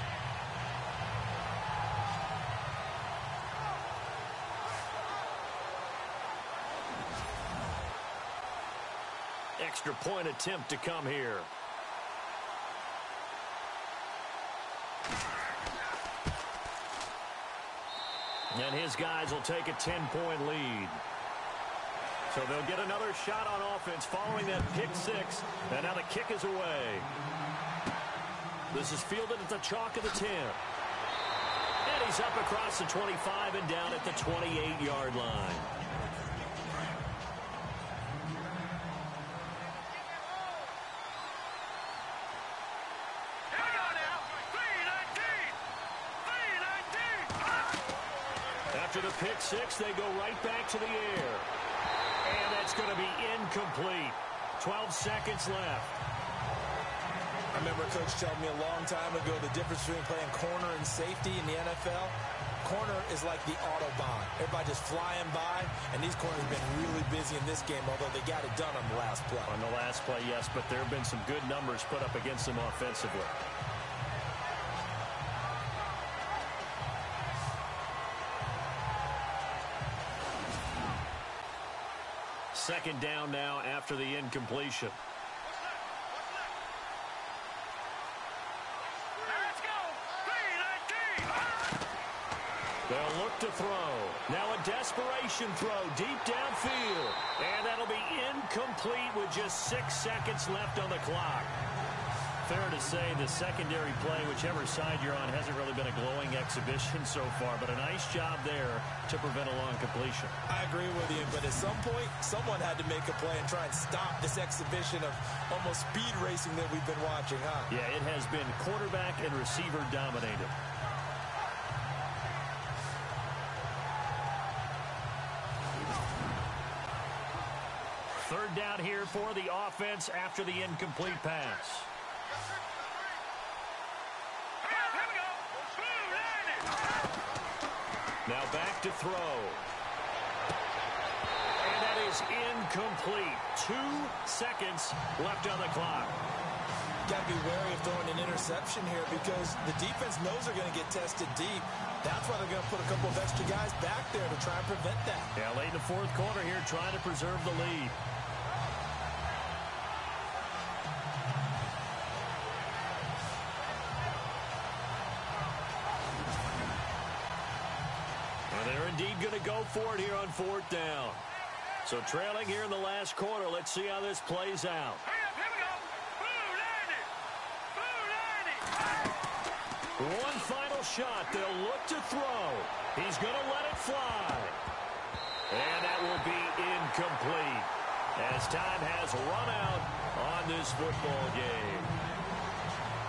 Extra point attempt to come here. And his guys will take a 10-point lead. So they'll get another shot on offense following that pick six. And now the kick is away. This is fielded at the chalk of the 10. And he's up across the 25 and down at the 28-yard line. After the pick six, they go right back to the air. And that's going to be incomplete. 12 seconds left. I remember Coach telling me a long time ago the difference between playing corner and safety in the NFL. Corner is like the Autobahn. Everybody just flying by, and these corners have been really busy in this game, although they got it done on the last play. On the last play, yes, but there have been some good numbers put up against them offensively. Second down now after the incompletion. Let's go. 3-19. They'll look to throw. Now a desperation throw deep downfield. And that'll be incomplete with just 6 seconds left on the clock. Fair to say the secondary play, whichever side you're on, hasn't really been a glowing exhibition so far, but a nice job there to prevent a long completion. I agree with you, but at some point, someone had to make a play and try and stop this exhibition of almost speed racing that we've been watching, huh? Yeah, it has been quarterback and receiver dominated. Third down here for the offense after the incomplete pass. Now back to throw. And that is incomplete. 2 seconds left on the clock. Got to be wary of throwing an interception here because the defense knows they're going to get tested deep. That's why they're going to put a couple of extra guys back there to try and prevent that. Yeah, late in the fourth quarter here, trying to preserve the lead. They're indeed going to go for it here on fourth down. So trailing here in the last quarter. Let's see how this plays out. Here we go. One final shot. They'll look to throw. He's going to let it fly. And that will be incomplete as time has run out on this football game.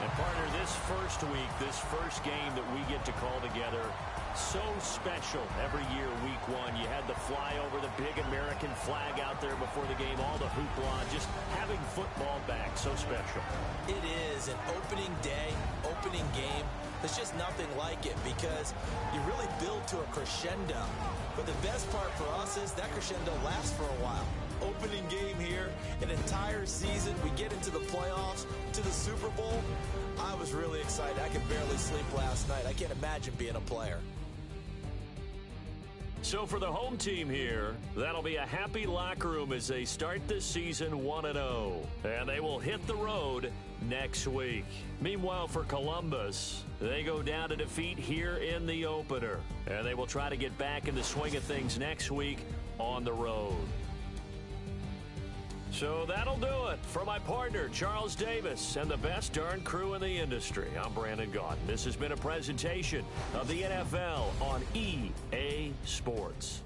And partner, this first week, this first game that we get to call together, so special every year, week one. You had the flyover, the big American flag out there before the game, all the hoopla, just having football back, so special. It is an opening day, opening game. There's just nothing like it because you really build to a crescendo. But the best part for us is that crescendo lasts for a while. Opening game here, an entire season. We get into the playoffs, to the Super Bowl. I was really excited. I could barely sleep last night. I can't imagine being a player. So for the home team here, that'll be a happy locker room as they start this season 1-0. And they will hit the road next week. Meanwhile, for Columbus, they go down to defeat here in the opener. And they will try to get back in the swing of things next week on the road. So that'll do it. For my partner, Charles Davis, and the best darn crew in the industry, I'm Brandon Gaudin. This has been a presentation of the NFL on EA Sports.